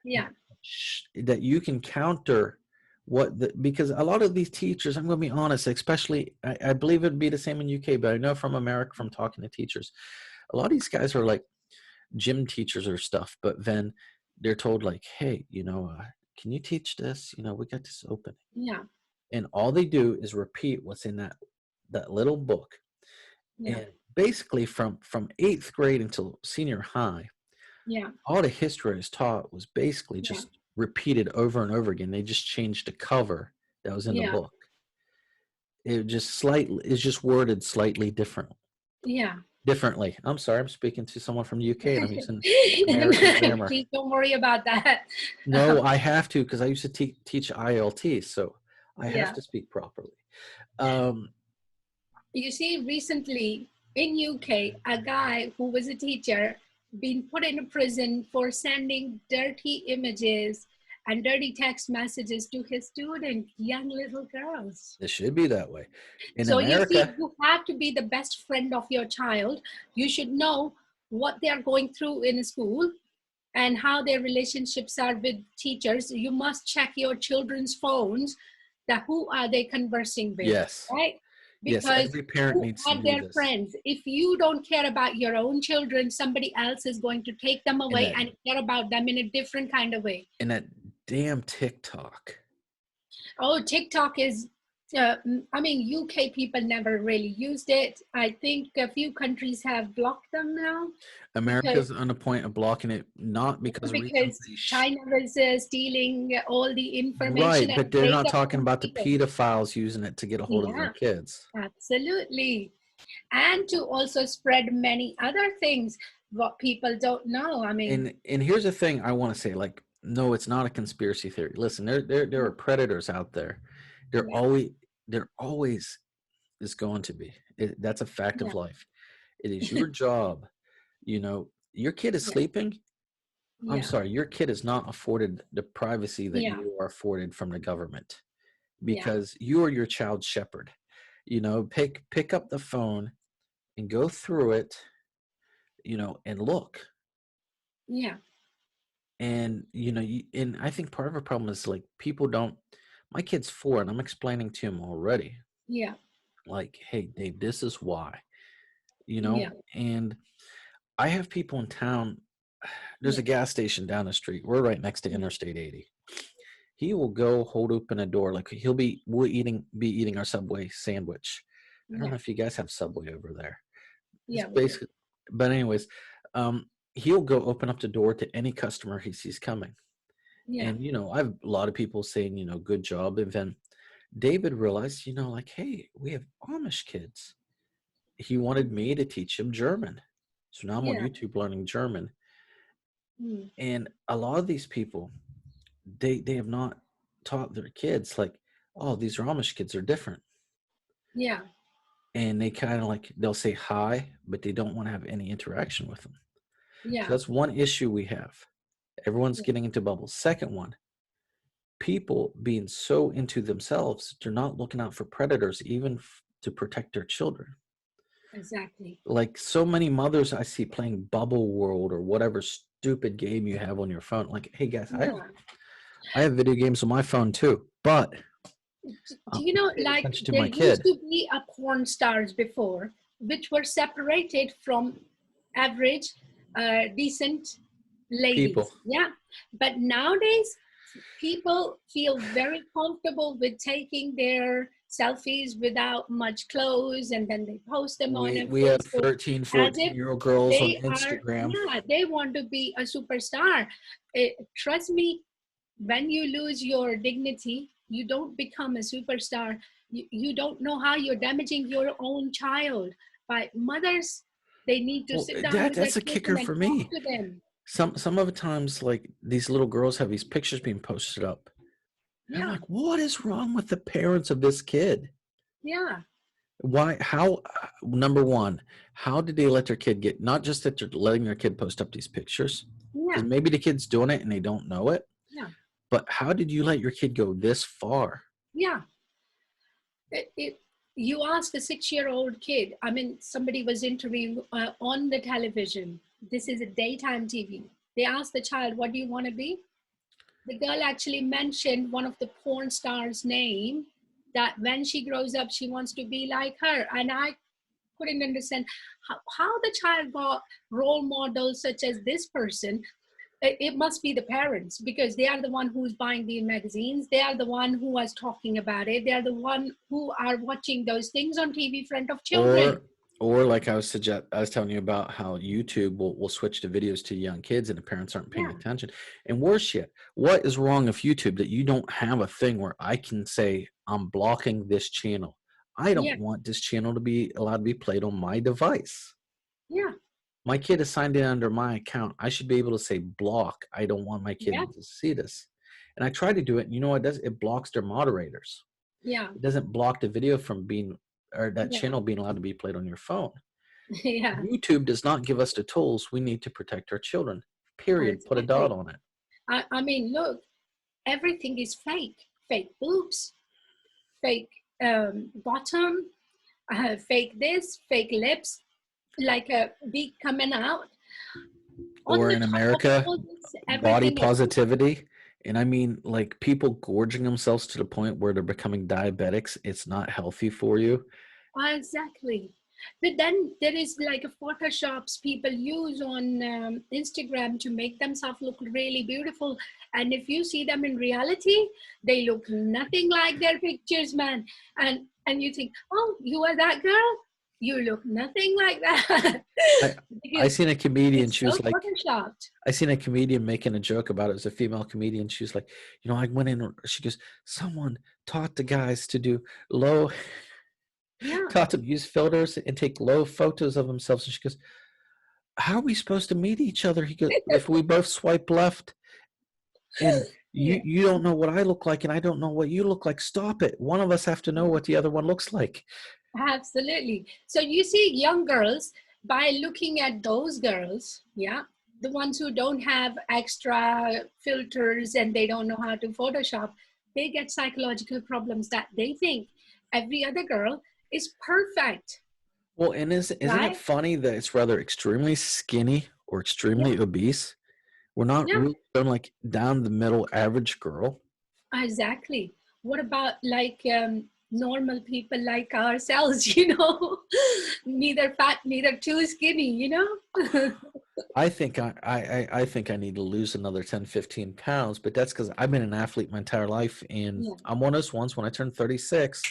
Yeah. that you can counter because a lot of these teachers, I'm going to be honest, especially, I believe it'd be the same in UK, but I know from America, from talking to teachers, a lot of these guys are like gym teachers or stuff, but then they're told like, hey, can you teach this? We got this opening. Yeah. And all they do is repeat what's in that little book. Yeah. And basically from 8th grade until senior high, Yeah. all the history is taught was basically Yeah. just repeated over and over again. They just changed the cover that was in the Yeah. book. It's just worded slightly differently. I'm sorry, I'm speaking to someone from the UK and I'm using American grammar. Please don't worry about that. No, I have to, because I used to teach ILT, so I have to speak properly. You see, recently in UK, a guy who was a teacher been put in a prison for sending dirty images and dirty text messages to his student, young little girls. It should be that way. In So America, you see, you have to be the best friend of your child. You should know what they are going through in school and how their relationships are with teachers. You must check your children's phones, that who are they conversing with, yes. right? Because yes, every parent needs to do their this. Friends. If you don't care about your own children, somebody else is going to take them away and care about them in a different kind of way. And that damn TikTok. Oh, TikTok is, I mean, UK people never really used it. I think a few countries have blocked them now. America's on the point of blocking it, not because China was stealing all the information. Right, but they're not talking about the pedophiles using it to get a hold of their kids. Absolutely. And to also spread many other things what people don't know. I mean, and here's the thing I want to say, like, no, it's not a conspiracy theory. Listen, there are predators out there. There always is going to be. That's a fact of life. It is your job. Your kid is sleeping. I'm sorry, your kid is not afforded the privacy that you are afforded from the government, because you are your child's shepherd. Pick up the phone and go through it, and look. Yeah. And and I think part of the problem is, like, people don't. My kid's 4 and I'm explaining to him already. Yeah. Like, hey, Dave, this is why. And I have people in town. There's a gas station down the street. We're right next to Interstate 80. He will go hold open a door, like we'll be eating our Subway sandwich. I don't know if you guys have Subway over there. Yeah. Basically, but anyways, he'll go open up the door to any customer he sees coming. Yeah. And I have a lot of people saying, good job. And then David realized, like, hey, we have Amish kids. He wanted me to teach him German. So now I'm on YouTube learning German. And a lot of these people, they have not taught their kids, like, oh, these are Amish kids, are different. Yeah. And they kind of, like, they'll say hi, but they don't want to have any interaction with them. Yeah. So that's one issue we have. Everyone's getting into bubbles. Second one, people being so into themselves, they're not looking out for predators, even to protect their children. Exactly. Like, so many mothers I see playing Bubble World or whatever stupid game you have on your phone. Like, hey guys, I have video games on my phone too, but do you know, like, there used to be a porn stars before, which were separated from average, decent ladies. People. Yeah, but nowadays people feel very comfortable with taking their selfies without much clothes, and then they post them on Facebook. We have 13, 14-year-old girls on Instagram. They want to be a superstar. Trust me, when you lose your dignity, you don't become a superstar. You don't know how you're damaging your own child. By mothers, they need to sit down. That's a kicker for me. To them. Some of the times, like, these little girls have these pictures being posted up. And I'm like, what is wrong with the parents of this kid? Yeah. Why? How? Number one, how did they let their kid get? Not just that they're letting their kid post up these pictures, because maybe the kid's doing it and they don't know it. Yeah. But how did you let your kid go this far? Yeah. You ask a 6-year-old kid, I mean, somebody was interviewing on the television. This is a daytime TV. They asked the child, what do you want to be? The girl actually mentioned one of the porn stars' name, that when she grows up, she wants to be like her. And I couldn't understand how the child got role models such as this person. It must be the parents, because they are the one who's buying the magazines. They are the one who was talking about it. They are the one who are watching those things on TV in front of children. Or like I was telling you about how YouTube will switch to videos to young kids and the parents aren't paying Yeah, attention. And worse yet, what is wrong with YouTube that you don't have a thing where I can say I'm blocking this channel? I don't yeah, want this channel to be allowed to be played on my device. yeah, My kid is signed in under my account. I should be able to say block. I don't want my kid yeah, to see this. And I try to do it. And you know what it does? It blocks their moderators. yeah, It doesn't block the video from being, or that yeah, channel being allowed to be played on your phone. yeah. YouTube does not give us the tools we need to protect our children. Period. Put a dot Exactly. on it. I mean, look, everything is fake. Fake boobs, fake bottom, fake this, fake lips, like a beak coming out. On Or the in top of America, all this, body everything else. positivity. And I mean, like people gorging themselves to the point where they're becoming diabetics. It's not healthy for you. Exactly. But then there is like a photoshops people use on Instagram to make themselves look really beautiful. And if you see them in reality, they look nothing like their pictures, man. And you think, oh, you are that girl? You look nothing like that. I Because seen a comedian. it's She so was like, photoshopped. I seen a comedian making a joke about it. It was a female comedian. She was like, I went in. She goes, someone taught the guys to do low, Yeah, taught them to use filters and take low photos of themselves. And she goes, how are we supposed to meet each other? He goes, if we both swipe left and yeah. you don't know what I look like and I don't know what you look like, stop it. One of us have to know what the other one looks like. Absolutely. So you see young girls, by looking at those girls, yeah, the ones who don't have extra filters and they don't know how to Photoshop, they get psychological problems that they think every other girl is perfect, Well, and isn't it right? funny that it's rather extremely skinny or Yeah, extremely obese? We're not yeah, really done like down the middle average girl. exactly. What about like normal people like ourselves, you know, neither fat, neither too skinny, you know? I think I think I need to lose another 10, 15 pounds, but that's because I've been an athlete my entire life. And Yeah, I'm one of those ones when I turned 36,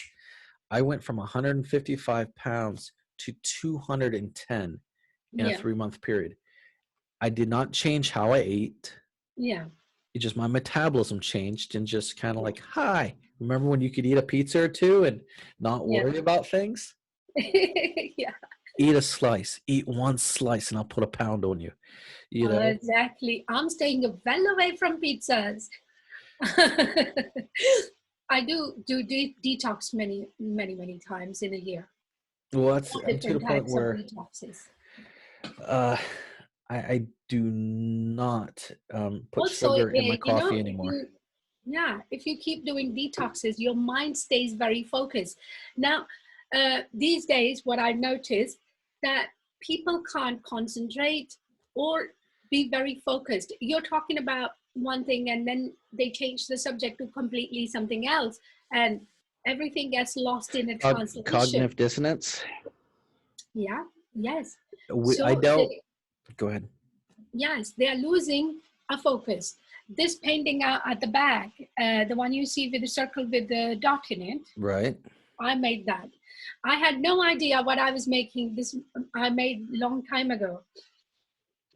I went from 155 pounds to 210 in a yeah, 3-month period. I did not change how I ate. yeah. It just my metabolism changed and just kind of Yeah. like, hi, remember when you could eat a pizza or two and not Yeah. worry about things? Yeah. Eat a slice, eat one slice, and I'll put a pound on you. You know, Exactly. I'm staying well away from pizzas. I do detox many times in a year. well, All I'm to the different point types of where detoxes. uh, I do not put Also, sugar in my you know, coffee anymore. if you keep doing detoxes, your mind stays very focused. Now, these days, what I've noticed that people can't concentrate or be very focused. You're talking about one thing, and then they change the subject to completely something else, and everything gets lost in a translation. Cognitive dissonance. Yeah. Yes. I So dealt. Go ahead. yes, they are losing a focus. This painting out at the back, the one you see with the circle with the dot in it, Right. I made that. I had no idea what I was making. This I made long time ago.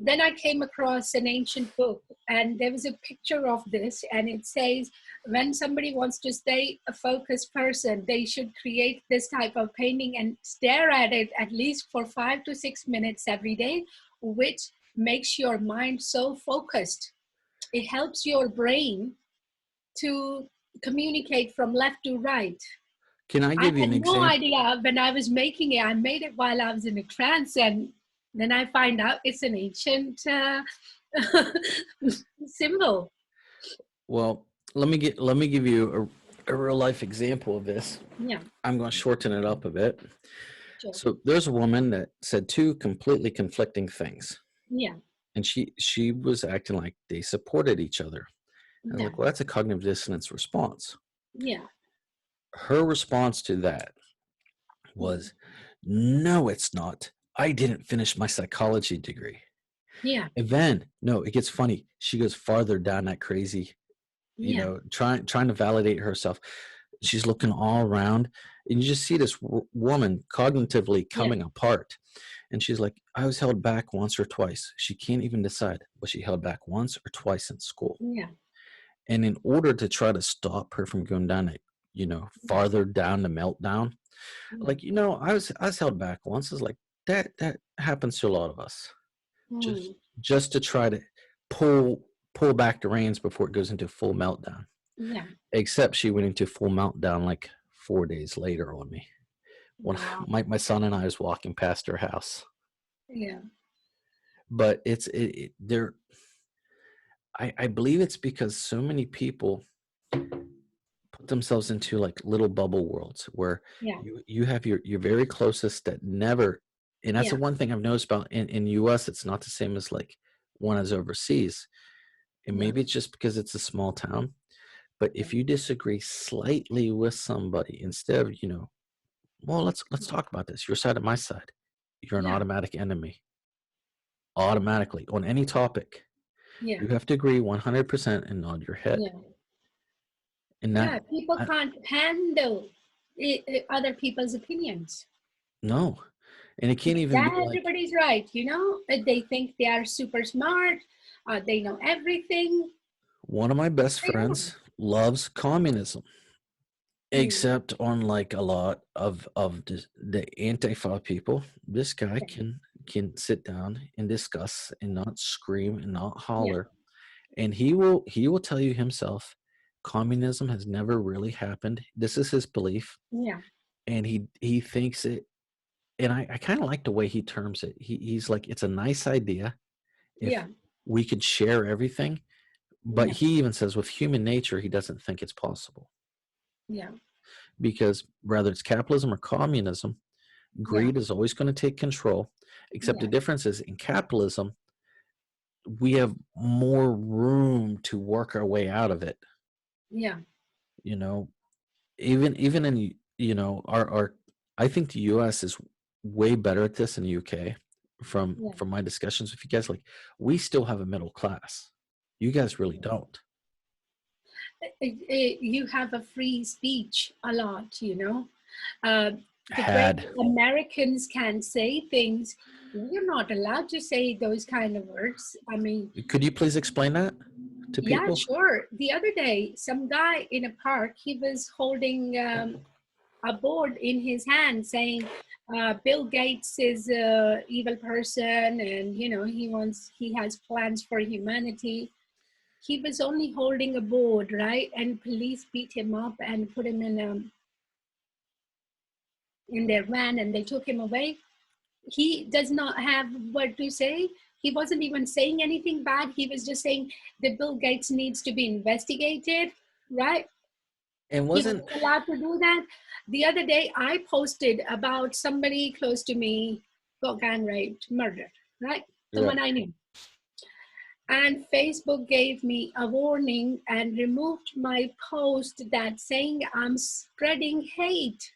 Then I came across an ancient book, and there was a picture of this, and it says when somebody wants to stay a focused person, they should create this type of painting and stare at it at least for 5 to 6 minutes every day, which makes your mind so focused. It helps your brain to communicate from left to right. Can I I give you had an no example? idea when I was making it. I made it while I was in a trance, and then I find out it's an ancient symbol. Well, let me give you a real life example of this. Yeah. I'm going to shorten it up a bit. Sure. So there's a woman that said two completely conflicting things, Yeah. and she was acting like they supported each other. I was Yeah. like, well, that's a cognitive dissonance response. Yeah. Her response to that Mm. was, no, it's not. I didn't finish my psychology degree. Yeah. And then, no, it gets funny. She goes farther down that crazy, Yeah. trying to validate herself. She's looking all around, and you just see this woman cognitively Yeah. coming apart. And she's like, I was held back once or twice. She can't even decide, was she held back once or twice in school? Yeah. And in order to try to stop her from going down it, Yeah. farther down the meltdown, Yeah. like, I was held back once. It's like that happens to a lot of us. Just Mm. just to try to pull pull back the reins before it goes into full meltdown. Yeah. Except she went into full meltdown like 4 days later on me. When Wow. my son and I was walking past her house. Yeah. But there I believe it's because so many people put themselves into like little bubble worlds where Yeah. you have your very closest that never, and that's the Yeah. one thing I've noticed about in US, it's not the same as like when I was overseas. And Yeah. maybe it's just because it's a small town. But Yeah. if you disagree slightly with somebody, instead of, well, let's talk about this. Your side and my side. You're an Yeah. automatic enemy. Automatically on any topic. Yeah. You have to agree 100% and nod your head. Yeah. And that Yeah. People I, can't handle other people's opinions. no. And it can't even be Yeah, like everybody's right. They think they are super smart. They know everything. one of my best They don't. friends loves communism. Mm. Except on like a lot of the Antifa people, this guy Yeah. can sit down and discuss and not scream and not Yeah. holler, and he will tell you himself, communism has never really happened. This is his belief, Yeah. and he thinks it. And I kind of like the way he terms it. He's like, it's a nice idea if Yeah. we could share everything, but Yeah. he even says with human nature, he doesn't think it's possible Yeah. because whether it's capitalism or communism, Yeah. greed is always going to take control, except the Yeah. difference is in capitalism, we have more room to work our way out of it. Yeah. You know, even in our I think the US is way better at this than the UK Yeah. from my discussions with you guys. Like, we still have a middle class. You guys really don't. You have a free speech a lot. Uh, the way Had. Americans can say things, we're not allowed to say those kind of words. I mean, Could you please explain that to yeah, people? sure. The other day, some guy in a park, he was holding a board in his hand saying, Bill Gates is a evil person, and he has plans for humanity. He was only holding a board, right? And police beat him up and put him in their van, and they took him away. He does not have what to say. He wasn't even saying anything bad. He was just saying that Bill Gates needs to be investigated, right? And He wasn't wasn't allowed to do that. The other day, I posted about somebody close to me got gang raped, murdered, right? right. Someone I knew. And Facebook gave me a warning and removed my post that saying I'm spreading hate.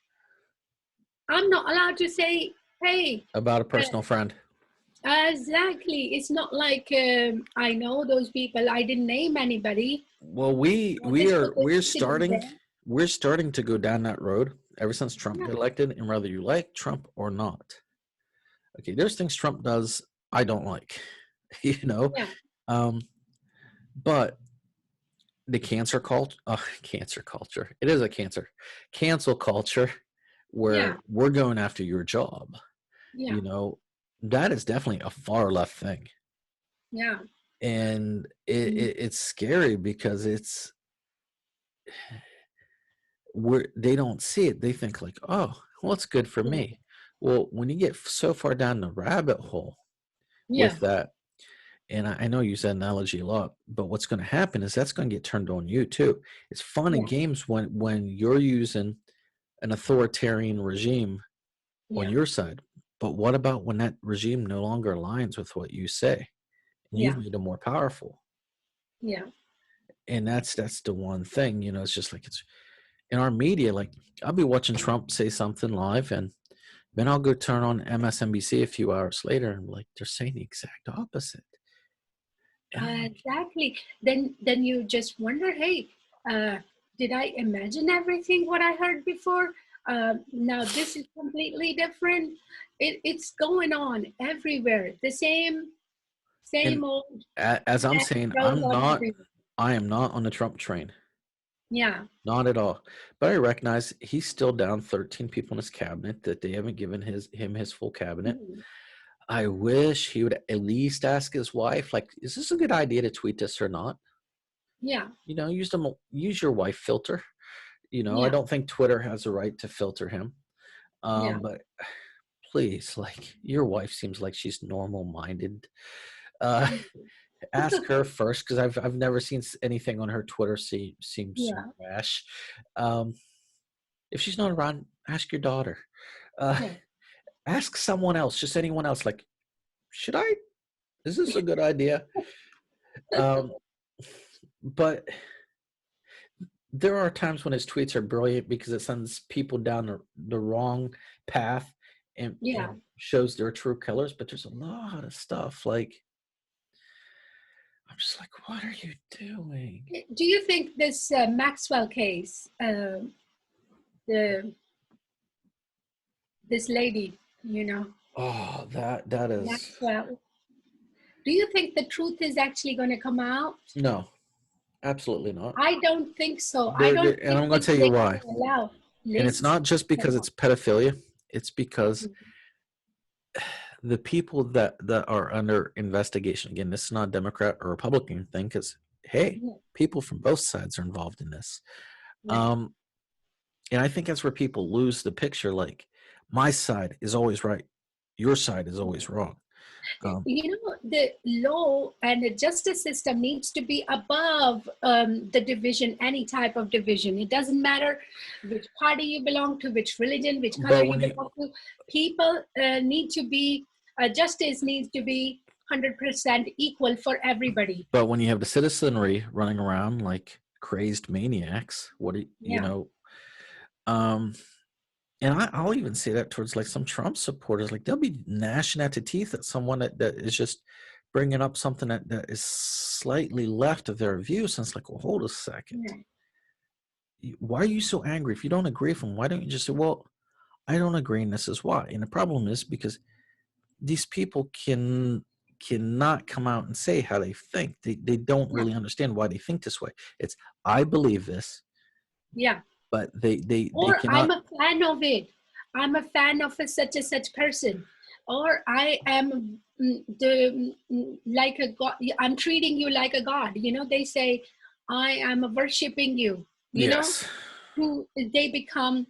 I'm not allowed to say, hey, About a uh, personal friend. exactly. It's not like I know those people. I didn't name anybody. Well, I just put the we're incident starting there. we're starting to go down that road ever since Trump Yeah, got elected, and whether you like Trump or not. Okay, there's things Trump does I don't like, you know. yeah, Um, but the cancer culture. It is a cancel culture yeah, where we're going after your job. yeah, You know, that is definitely a far left thing, yeah, and mm, it's scary because it's where they don't see it. They think like, oh, well, it's good for yeah, me. Well, when you get so far down the rabbit hole yeah, with that, And I know you use that analogy a lot, but what's going to happen is that's going to get turned on you too. It's fun and Yeah, games when you're using an authoritarian regime on yeah, your side. But what about when that regime no longer aligns with what you say and you've yeah, made them more powerful? yeah. And that's the one thing, it's just like it's in our media. Like I'll be watching Trump say something live, and then I'll go turn on MSNBC a few hours later, and like they're saying the exact opposite. And I'm like, Exactly. Then you just wonder, hey, uh, did I imagine everything what I heard before? Now this is completely different. It's going on everywhere. The and same old as I'm mess saying, goes on everywhere. I am not on the Trump train, Yeah. not at all. But I recognize he's still down 13 people in his cabinet that they haven't given him his full cabinet. Mhm. I wish he would at least ask his wife, like, is this a good idea to tweet this or not? Yeah. Use your wife filter. I Yeah. don't think Twitter has a right to filter him. Yeah. But please, like, your wife seems like she's normal minded. Uh, ask her first, because I've never seen anything on her Twitter seem so Yeah. rash. Um, if she's not around, ask your daughter. Uh, Yeah. ask someone else, just anyone else. Like, should I? Is this a good idea? Um, but there are times when his tweets are brilliant because it sends people down the wrong path Yeah. and shows their true colors. But there's a lot of stuff like I'm just like, what are you doing? Do you think this Maxwell case, the this lady, Oh, that is Maxwell, do you think the truth is actually going to come out? no, absolutely not. I don't think so. I don't And think I'm going to tell you they're why. going to allow And it's lists not just to come because out. it's pedophilia. It's because the people that are under investigation. Again, this is not a Democrat or Republican thing. Because hey, Yeah, people from both sides are involved in this. yeah. Um, and I think that's where people lose the picture. Like, my side is always right. Your side is always wrong. The law and the justice system needs to be above the division, any type of division. It doesn't matter which party you belong to, which religion, which color But you when you belong to. People need to be, justice needs to be 100% equal for everybody. But when you have the citizenry running around like crazed maniacs, what do Yeah, um, and I'll even say that towards like some Trump supporters, like they'll be gnashing at the teeth at someone that is just bringing up something that is slightly left of their views. And it's like, well, hold a second. yeah, Why are you so angry? If you don't agree with them, why don't you just say, well, I don't agree, and this is why. And the problem is because these people cannot come out and say how they think. They don't yeah, really understand why they think this way. It's I believe this, yeah. but they Or I'm cannot. a fan of it. I'm a fan of a such and such person. Or I am like a god. I'm treating you like a god. They say, I am worshiping you. Yes, Who they become,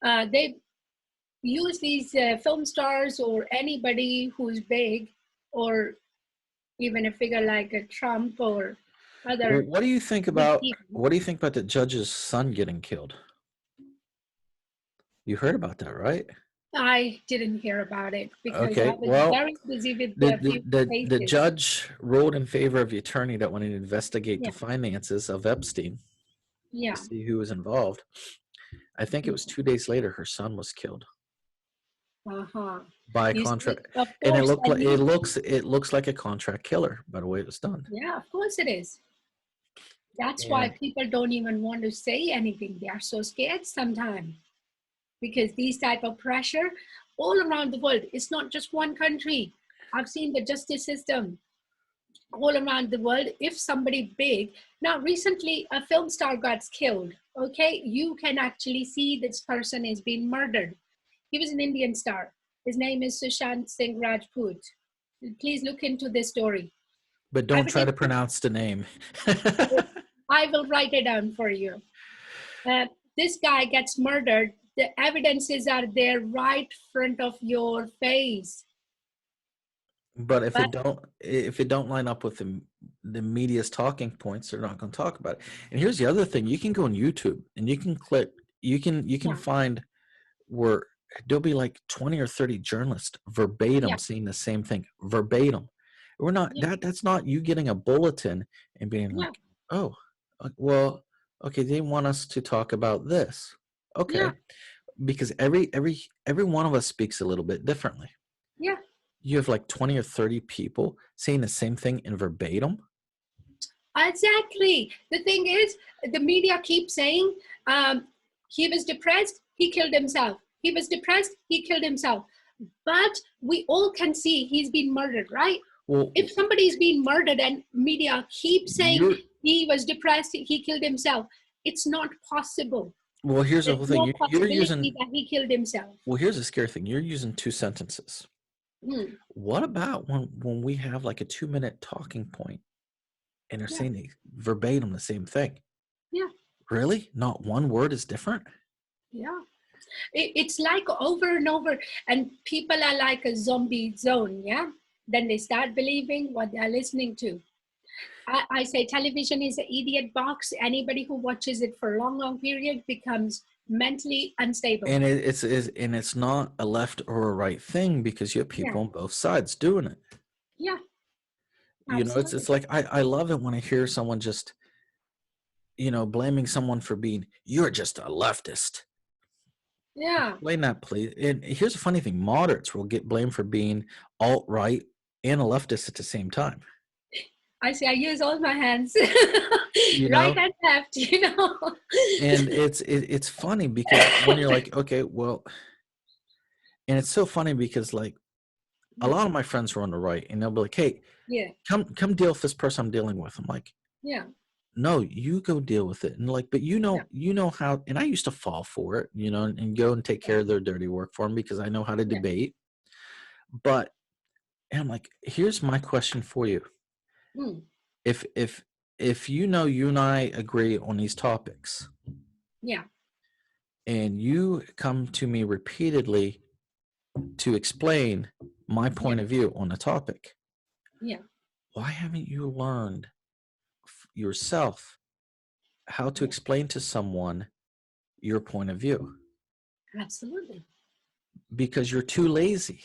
they use these film stars or anybody who's big, or even a figure like a Trump or well, other big people. what do you think about the judge's son getting killed? You heard about that, right? I didn't hear about it because I Okay, was well, very busy with the a the few the, the cases. judge ruled in favor of the attorney that wanted to investigate the Yeah, finances of Epstein to yeah, see who was involved. I think it was 2 days later her son was killed uh-huh. by a You see, contract, of and course, and it looks like a contract killer by the way it was done. yeah, of course it is. That's why And people don't even want to say anything. They are so scared sometimes because these type of pressure all around the world. It's not just one country. I've seen the justice system all around the world. If somebody big, now recently a film star got killed, okay, you can actually see this person is being murdered. He was an Indian star. His name is Sushant Singh Rajput. Please look into this story. but don't try to Evidence, pronounce the name. I will write it down for you. uh, this guy gets murdered. The evidences are there right front of your face. But if But it don't line up with the media's talking points, they're not going to talk about it. And here's the other thing: you can go on YouTube and you can click, you can yeah, find where there'll be like 20 or 30 journalists yeah, verbatim saying the same thing verbatim. We're not yeah, that's not you getting a bulletin and being yeah, like, oh, well, okay, they want us to talk about this. yeah, Okay, because every one of us speaks a little bit differently. yeah. You have like 20 or 30 people saying the same thing in verbatim. Exactly. The thing is, the media keeps saying he was depressed, he killed himself. He was depressed, he killed himself. But we all can see he's been murdered, right? Well, If somebody's been murdered and media keeps saying you're he was depressed, he killed himself, it's not possible. well, here's the There's whole thing. no You're possibility using that he killed himself. well, here's the scary thing. You're using two sentences. Hmm. What about when we have like a 2-minute talking point and they're Yeah, saying verbatim the same thing? yeah, Really? Not one word is different? yeah. It's like over and over, and people are like a zombie zone. Yeah, then they start believing what they're listening to. I say television is an idiot box. Anybody who watches it for a long period becomes mentally unstable. And it's not a left or a right thing because you have Yeah, people on both sides doing it. yeah, It's absolutely. like I love it when I hear someone just, blaming someone for being, you're just a leftist. Yeah, Explain that, please. And here's the funny thing: moderates will get blamed for being alt right and a leftist at the same time. I say I use all my hands, You right know, and left. and it's funny because when you're like, okay, well, and it's so funny because like a Yeah, lot of my friends are on the right, and they'll be like, hey, yeah, come deal with this person I'm dealing with. I'm like, yeah, no, you go deal with it. And like, but yeah, you know how, and I used to fall for it, and go and take care yeah, of their dirty work for them because I know how to yeah. debate. But and I'm like, here's my question for you: Mm, if you and I agree on these topics, yeah, and you come to me repeatedly to explain my yeah, point of view on a topic, yeah, why haven't you learned yourself how to yeah. explain to someone your point of view? Absolutely, Because you're too lazy,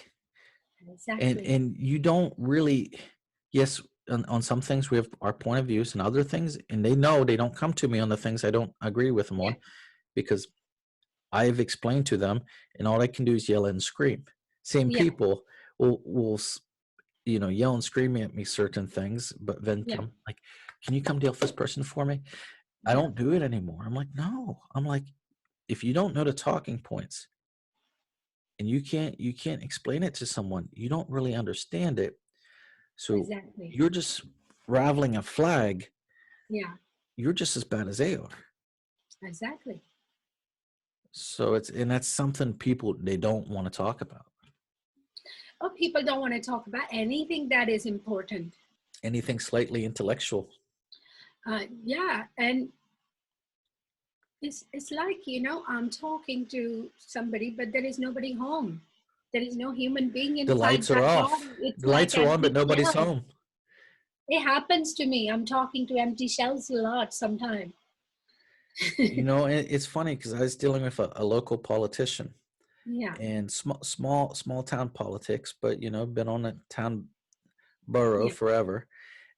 and exactly. and you don't really. Yes, on some things we have our point of views, and other things, and they know they don't come to me on the things I don't agree with them Yeah, on because I've explained to them, and all I can do is yell and scream. Same yeah, people will yell and scream at me certain things, but then yeah, come like, "Can you come deal with this person for me?" I yeah. don't do it anymore. I'm like, "No." I'm like, if you don't know the talking points and you can't explain it to someone, you don't really understand it. So Exactly. you're just raveling a flag. Yeah, You're just as bad as they are. exactly. So that's something people they don't want to talk about. Oh, people don't want to talk about anything that is important. Anything slightly intellectual. Yeah, and it's like I'm talking to somebody, but there is nobody home. There is no human being The inside lights are that off. body. It's The like lights are on, but empty nobody's shell. home. It happens to me. I'm talking to empty shells a lot sometimes. It's funny because I was dealing with a local politician Yeah, and small town politics, but been on a town borough yeah, forever,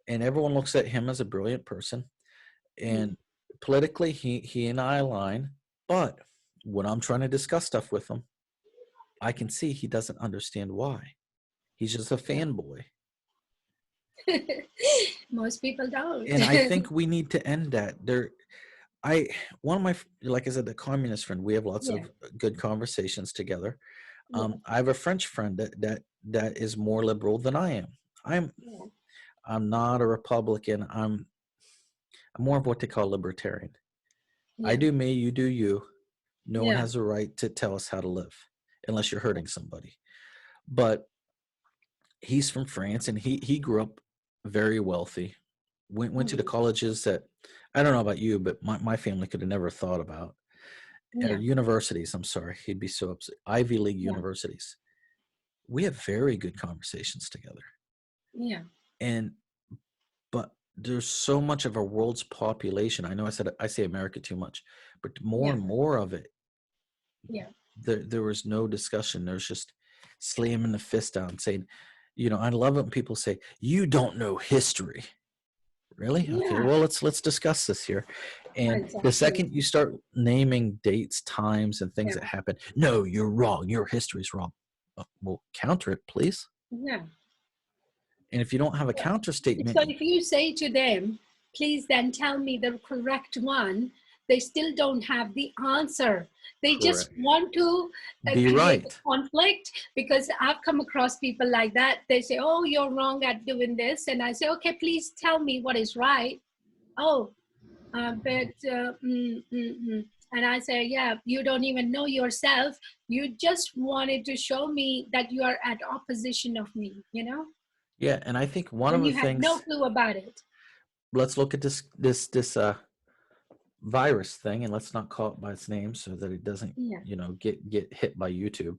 and everyone looks at him as a brilliant person. mm, And politically, he and I align, but when I'm trying to discuss stuff with him, I can see he doesn't understand why. He's just a yeah. fanboy. Most people don't. And I think we need to end that. I one of my like I said, the communist friend. We have lots Yeah, of good conversations together. yeah, I have a French friend that is more liberal than I am. I'm yeah, I'm not a Republican. I'm more of what they call libertarian. I yeah, do me, you do you. No one yeah, has a right to tell us how to live, unless you're hurting somebody. But he's from France, and he grew up very wealthy. Went to the mm, colleges that I don't know about you, but my family could have never thought about. Or yeah, universities, I'm sorry, he'd be so upset. Ivy League yeah, universities. We have very good conversations together. Yeah. And but there's so much of our world's population. I know I say America too much, but more Yeah. and more of it, Yeah. there was no discussion. There's just slamming the fist down, saying, I love it when people say, "You don't know history." Really? Okay, Yeah. well, let's discuss this here. And the Exactly. second you start naming dates, times, and things Yeah. that happen, no, you're wrong. Your history's wrong. Well, counter it, please. Yeah. And if you don't have a counter So statement, if you say to them, please then tell me the correct one, they still don't have the answer. They just correct. want to Be create a right. conflict, because I've come across people like that. They say, oh, you're wrong at doing this. And I say, okay, please tell me what is right. Oh, and I say, yeah, you don't even know yourself. You just wanted to show me that you are at opposition of me, Yeah, and I think one of when the you have no things, clue about it. let's look at this virus thing, and let's not call it by its name so that it doesn't, Yeah. get hit by YouTube.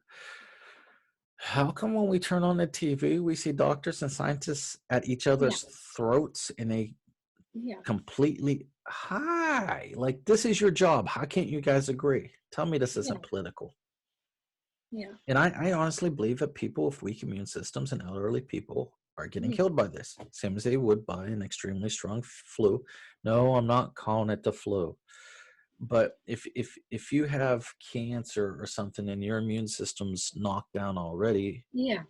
How come when we turn on the TV, we see doctors and scientists at each Yeah. other's throats in a Yeah. completely hi, like, this is your job. How can't you guys agree? Tell me this Yeah. isn't political. Yeah. And I honestly believe that people with weak immune systems and elderly people are getting Yeah. killed by this, same as they would by an extremely strong flu. No, I'm not calling it the flu. But if you have cancer or something and your immune system's knocked down already, Yeah.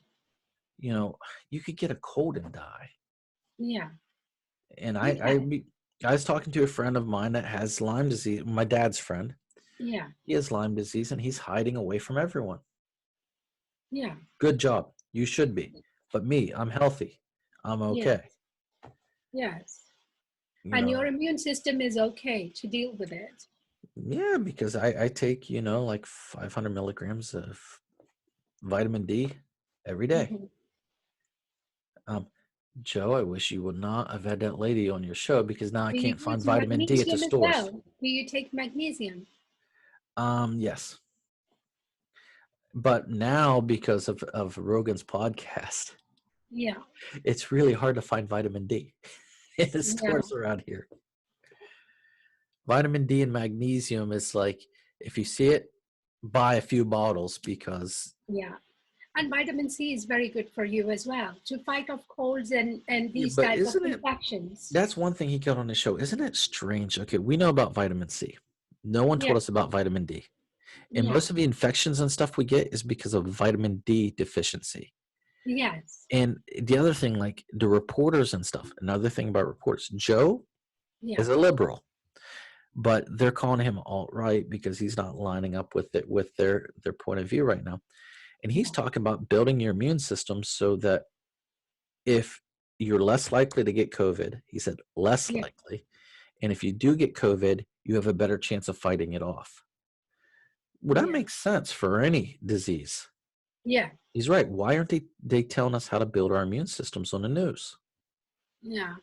you could get a cold and die. Yeah. And You can. I was talking to a friend of mine that has Lyme disease, my dad's friend. Yeah. He has Lyme disease and he's hiding away from everyone. Yeah. Good job. You should be. But me, I'm healthy. I'm Yeah. okay. Yes. You And know, your immune system is okay to deal with it. yeah, because I take, like 500 milligrams of vitamin D every day. Mhm. Um, Joe, I wish you would not have had that lady on your show because now I Do you can't find use vitamin D at the magnesium as stores. well? Do you take magnesium? Yes. But now because of Rogan's podcast, Yeah. it's really hard to find vitamin D in the Yeah. stores around here. Vitamin D and magnesium is like, if you see it, buy a few bottles because. Yeah. And vitamin C is very good for you as well to fight off colds and Yeah, these but type of isn't it? infections. That's one thing he got on the show. Isn't it strange? Okay, we know about vitamin C. No one Yeah. told us about vitamin D. And Yeah. most of the infections and stuff we get is because of vitamin D deficiency. Yes. And the other thing, like the reporters and stuff, another thing about reporters, Joe Yeah. is a liberal, but they're calling him alt-right because he's not lining up with it with their point of view right now. And he's Yeah. talking about building your immune system so that if you're less likely to get COVID, he said less Yeah. likely. And if you do get COVID, you have a better chance of fighting it off. Well, that Yeah. makes sense for any disease. Yeah. He's right. Why aren't they telling us how to build our immune systems on the news? Yeah.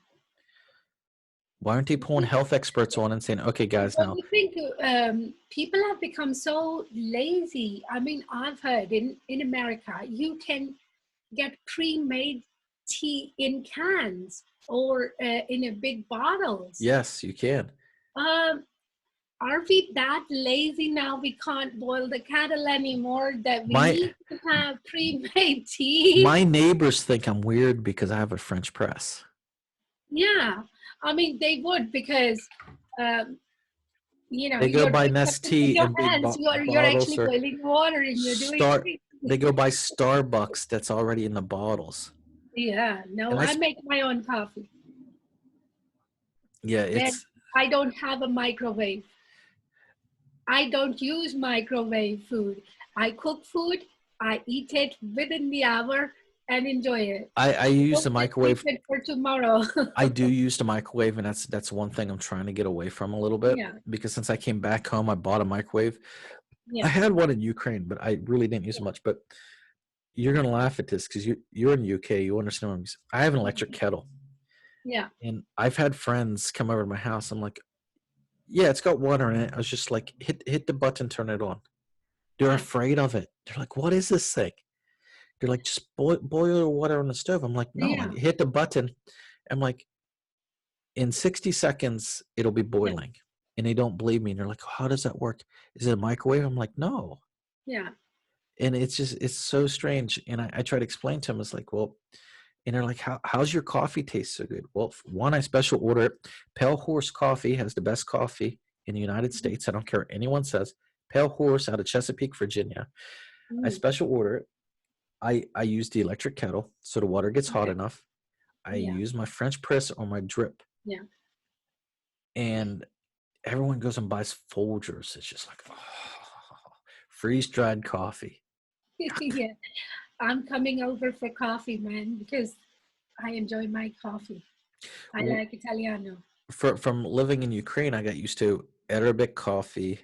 Why aren't they pulling health experts on and saying, okay, guys, Don't now, you think people have become so lazy? I mean, I've heard in America, you can get pre-made tea in cans or in a big bottles. yes, you can. Um, are we that lazy now? We can't boil the kettle anymore. That we My need to have pre-made tea. my neighbors think I'm weird because I have a French press. Yeah, I mean they would because um, They go you're buy doing something with Nestea your in big hands. You're bottles actually or boiling water and you're doing start. tea. They go buy Starbucks that's already in the bottles. Yeah, no, And I make my own coffee. yeah, Then it's I don't have a microwave. I don't use microwave food. I cook food, I eat it within the hour and enjoy it. I I use the don't just keep microwave. it for tomorrow. I do use the microwave, and that's one thing I'm trying to get away from a little bit Yeah, because since I came back home, I bought a microwave. I yeah, had one in Ukraine, but I really didn't use it much. But you're gonna laugh at this because you're in UK, you understand what I'm saying. I have an electric kettle, yeah, and I've had friends come over to my house. I'm like, yeah, it's got water in it. I was just like, hit the button, turn it on. They're yeah, afraid of it. They're like, what is this thing? They're like, just boil your water on the stove. I'm like, no, I Yeah. hit the button. I'm like, in 60 seconds, it'll be Yeah. boiling. And they don't believe me. And they're like, how does that work? Is it a microwave? I'm like, no. Yeah. And it's so strange. And I try to explain to them, it's like, well, and they're like, how's your coffee taste so good? Well, one, I special order it. Pale Horse Coffee has the best coffee in the United Mhm. States. I don't care what anyone says. Pale Horse out of Chesapeake, Virginia. I Mm. special order it. I use the electric kettle so the water gets hot Okay. enough. I Yeah. use my French press or my drip. Yeah. And everyone goes and buys Folgers. It's just like, oh, freeze-dried coffee. Yeah. I'm coming over for coffee, man, because I enjoy my coffee. I Well, like Italiano. from living in Ukraine, I got used to Arabic coffee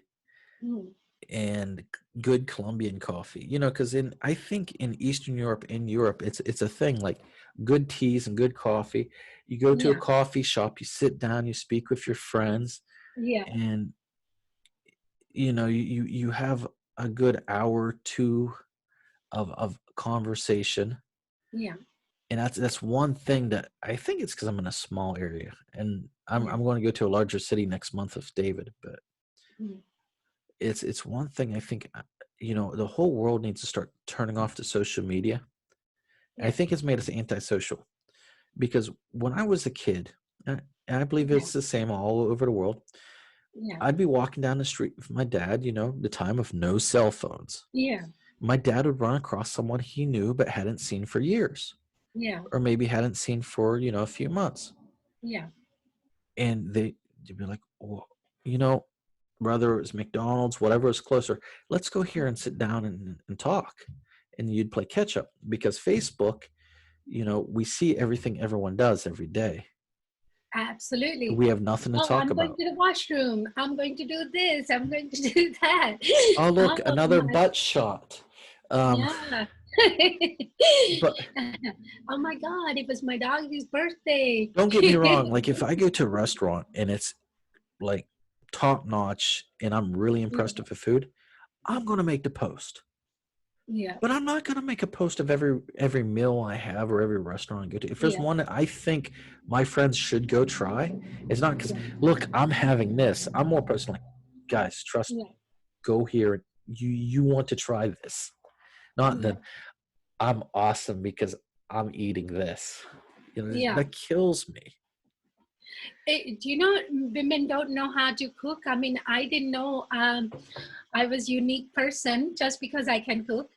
Mm. and good Colombian coffee. You know, because I think in Eastern Europe, in Europe, it's a thing like good teas and good coffee. You go to a Yeah. coffee shop, you sit down, you speak with your friends, Yeah. and you have a good hour or two of conversation. Yeah. And that's one thing that I think it's because I'm in a small area, and I'm Yeah. I'm going to go to a larger city next month with David. But Mm. it's one thing I think the whole world needs to start turning off the social media. I Yeah. think it's made us antisocial because when I was a kid, and I believe Yeah. it's the same all over the world, Yeah. I'd be walking down the street with my dad. The time of no cell phones. Yeah. My dad would run across someone he knew but hadn't seen for years, Yeah. or maybe hadn't seen for a few months. Yeah. And they'd be like, well, you know, whether it was McDonald's, whatever is closer, let's go here and sit down and talk. And you'd play catch up because Facebook, we see everything everyone does every day. Absolutely. We have nothing to Oh, talk I'm going about. to the washroom. I'm going to do this. I'm going to do that. Oh, look, Oh another my, butt shot. yeah. But Oh my God, it was my dog's birthday. don't get me wrong. Like if I go to a restaurant and it's like top notch and I'm really impressed Yeah. with the food, I'm going to make the post. Yeah. But I'm not gonna make a post of every meal I have or every restaurant I go to. If there's Yeah. one that I think my friends should go try, it's not because Yeah. look, I'm having this. I'm more posting like, guys, trust Yeah. me, go here. You want to try this. Not Yeah. that I'm awesome because I'm eating this. Yeah. That kills me. Do you know women don't know how to cook? I mean, I didn't know I was a unique person just because I can cook.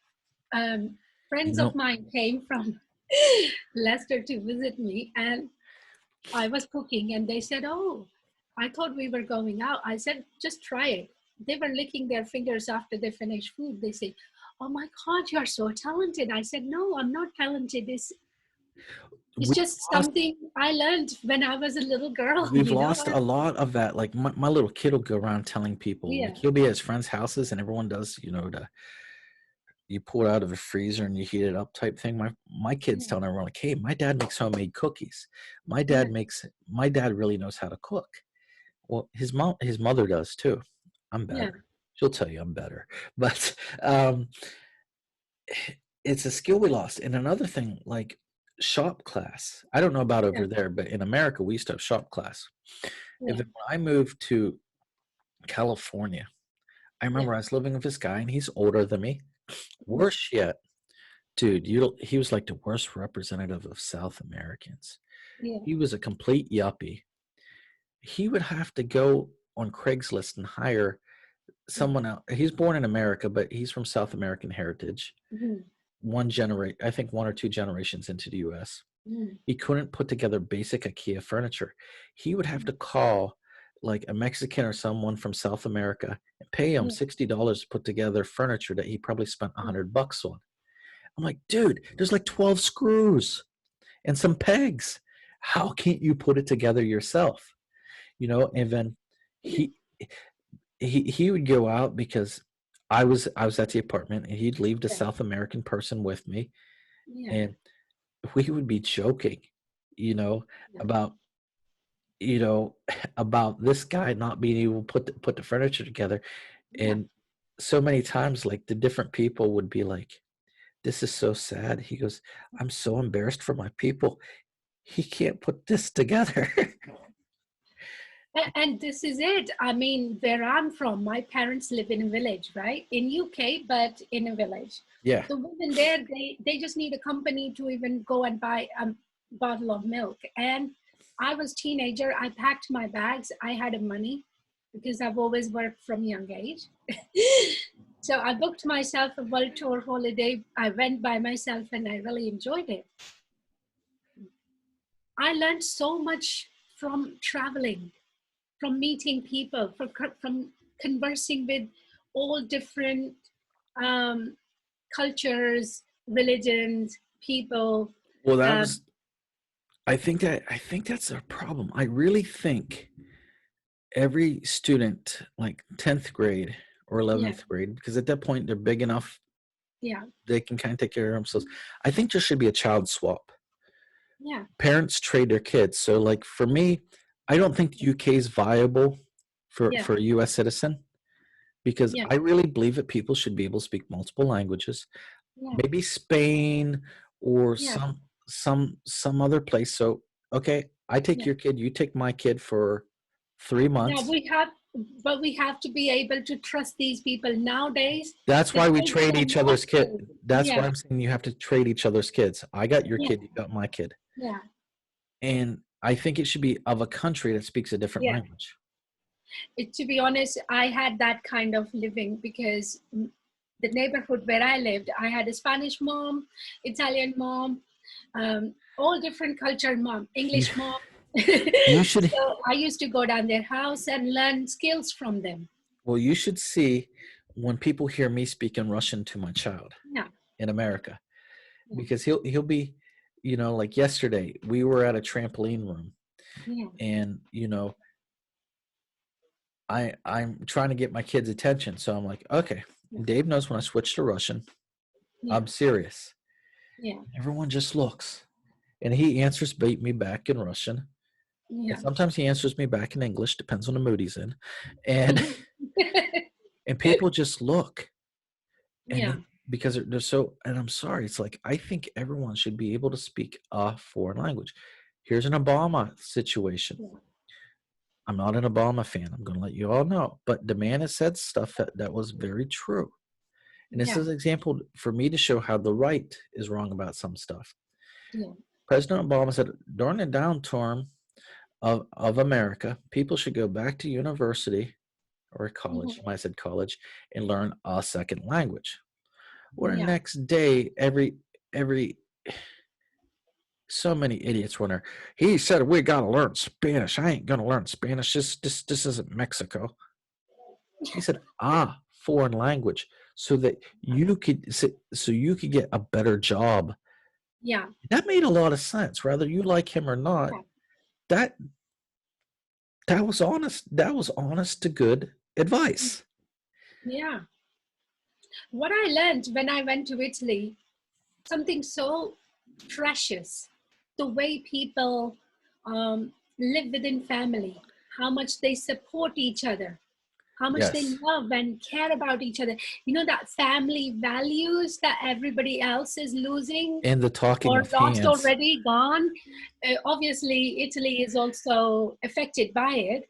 You Friends of know, mine came from Leicester to visit me, and I was cooking, and they said, "Oh, I thought we were going out." I said, "Just try it." They were licking their fingers after they finished food. They say, "Oh my God, you are so talented." I said, "No, I'm not talented. It's we just lost something I learned when I was a little girl, we've lost a lot of that. Like my little kid will go around telling people, Yeah, like he'll be at his friends' houses and everyone does, the you pull it out of a freezer and you heat it up type thing. My kids yeah, telling everyone like, hey, my dad makes homemade cookies. yeah, My dad really knows how to cook. Well, his mother does too. I'm yeah, better. She'll tell you I'm better. But it's a skill we lost. And another thing, like shop class. I don't know about yeah, over there, but in America we used to have shop class. yeah, When I moved to California, I yeah, remember I was living with this guy and he's older than me. yeah, Worse yet, dude, he was like the worst representative of South Americans. yeah, He was a complete yuppie. He would have to go on Craigslist and hire yeah, someone out. He's born in America, but he's from South American heritage. mhm, I think one or two generations into the US. mhm, He couldn't put together basic IKEA furniture. He would have to call like a Mexican or someone from South America and pay him yeah, $60 to put together furniture that he probably spent yeah, $100 on. I'm like, dude, there's like 12 screws and some pegs. How can't you put it together yourself? And then he he would go out because I was at the apartment and he'd leave the yeah, South American person with me yeah, and we would be joking, you know, yeah, about you know about this guy not being able to put the furniture together. yeah, And so many times like the different people would be like, this is so sad. He goes, I'm so embarrassed for my people. He can't put this together. And this is it. I mean, where I'm from, my parents live in a village, right? In UK, but in a village. Yeah. The women there, they just need a company to even go and buy a bottle of milk. And I was teenager. I packed my bags. I had money because I've always worked from young age. So I booked myself a world tour holiday. I went by myself and I really enjoyed it. I learned so much from traveling, from meeting people, from conversing with all different um, cultures, religions, people. Well, Um, I think that's a problem. I really think every student, like 10th grade or yeah, 11th grade, because at that point they're big enough, yeah, they can kind of take care of themselves. I think there should be a child swap. yeah, Parents trade their kids. So, like for me, I don't think the UK is viable yeah, for a US citizen because yeah, I really believe that people should be able to speak multiple languages. yeah, Maybe Spain or yeah, some other place. So, okay, I take yeah. your kid, you take my kid for 3 Now months. but we have to be able to trust these people nowadays. That's The why we children trade are each not other's kid. good. That's why Yeah, I'm saying you have to trade each other's kids. I got your yeah, kid, you got my kid. yeah, And I think it should be of a country that speaks a different yeah. language. To be honest, I had that kind of living because the neighborhood where I lived, I had a Spanish mom, Italian mom, all different culture mom, You English mom. you should So I used to go down their house and learn skills from them. well, you should see when people hear me speaking Russian to my child Yeah, in America yeah, because he'll be, like yesterday we were at a trampoline room yeah, and I'm trying to get my kids' attention. So I'm like, okay, yeah, Dave knows when I switch to Russian, yeah, I'm serious. yeah, Everyone just looks. And he answers me back in Russian. And yeah. sometimes he answers me back in English, depends on the mood he's in. And Mhm. and people just look. And Yeah, because they're so, and I'm sorry, it's like I think everyone should be able to speak a foreign language. Here's an Obama situation. yeah, I'm not an Obama fan. I'm going to let you all know, but the man has said stuff that was very true. And this yeah, is an example for me to show how the right is wrong about some stuff. yeah, President Obama said during the downturn of America, people should go back to university or college. mhm, You might have said college and learn a second language. Or the yeah, next day, every so many idiots were there. He said we got to learn Spanish. I ain't gonna learn Spanish. This isn't Mexico. He said foreign language so that you could get a better job. yeah, That made a lot of sense. Whether you like him or not, yeah, that that was honest. That was honest to good advice. yeah. What I learned when I went to Italy, something so precious, the way people live within family, how much they support each other, how much they Yes, love and care about each other. You know, that family values that everybody else is losing and the talking or with lost hands. already, gone. Obviously, Italy is also affected by it,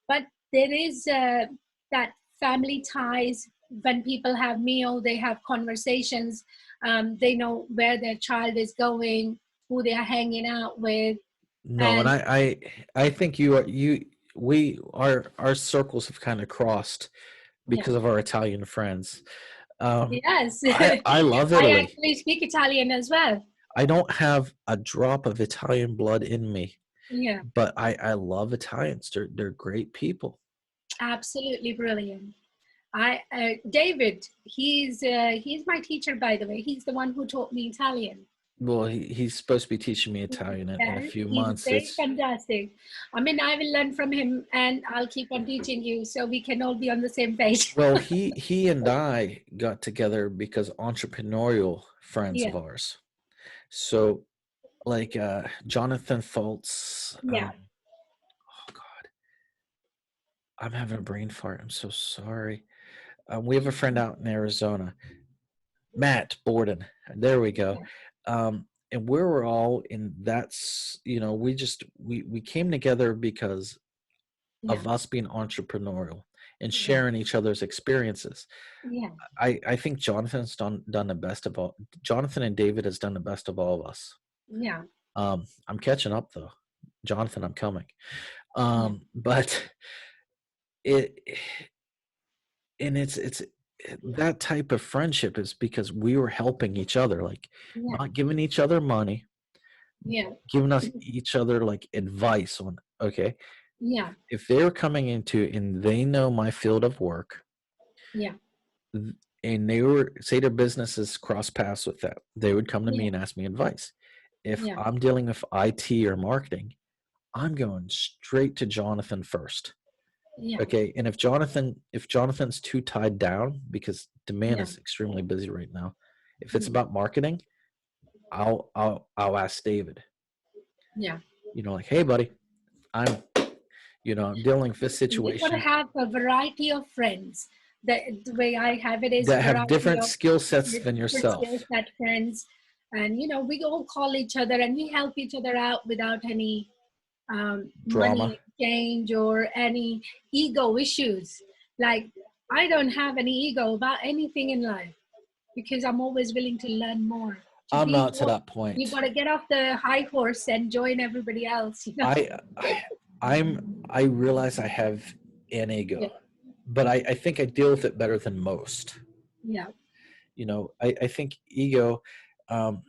but there is that family ties. When people have meal, they have conversations. They know where their child is going, who they are hanging out with, No, and and I think you are you we our circles have kind of crossed yeah. because of our Italian friends. Yes, I love I Italy. actually speak Italian as well. I don't have a drop of Italian blood in me, Yeah, but I love Italians. They're great people. absolutely brilliant. David, he's my teacher, by the way. He's the one who taught me Italian. Well, he's supposed to be teaching me Italian in a Yeah, few he's months. very It's fantastic. I mean, I will learn from him, and I'll keep on teaching you, so we can all be on the same page. well, he and I got together because entrepreneurial friends Yeah, of ours. So like Jonathan Fultz. yeah. Oh God, I'm having a brain fart. I'm so sorry. We have a friend out in Arizona. Matt Borden. There we go. Yeah. And where we're all in that's, we came together because Yeah. of us being entrepreneurial and Yeah. sharing each other's experiences. Yeah. I think Jonathan's done the best of all. Jonathan and David has done the best of all of us. Yeah. I'm catching up though. Jonathan, I'm coming. Yeah. But it and it's that type of friendship is because we were helping each other, like Yeah. not giving each other money, Yeah. giving us each other like advice on, okay, Yeah. if they're coming into and they know my field of work, Yeah. and they were say their businesses cross paths with that, they would come to me Yeah. and ask me advice. If Yeah. I'm dealing with IT or marketing, I'm going straight to Jonathan first. Yeah. Okay. And if Jonathan's too tied down because the man Yeah. is extremely busy right now, if it's Mm. about marketing, I'll ask David, Yeah. like, hey buddy, I'm I'm dealing with this You got to situation have a variety of friends. The way I have it is that have variety different of skill sets than different skill yourself. set friends, and we all call each other and we help each other out without any Drama. money exchange or any ego issues. Like, I don't have any ego about anything in life because I'm always willing to learn more. To I'm be not to more, that you point. got to get off the high horse and join everybody else. I realize I have an ego, Yeah, but I think I deal with it better than most. yeah, I think ego, um,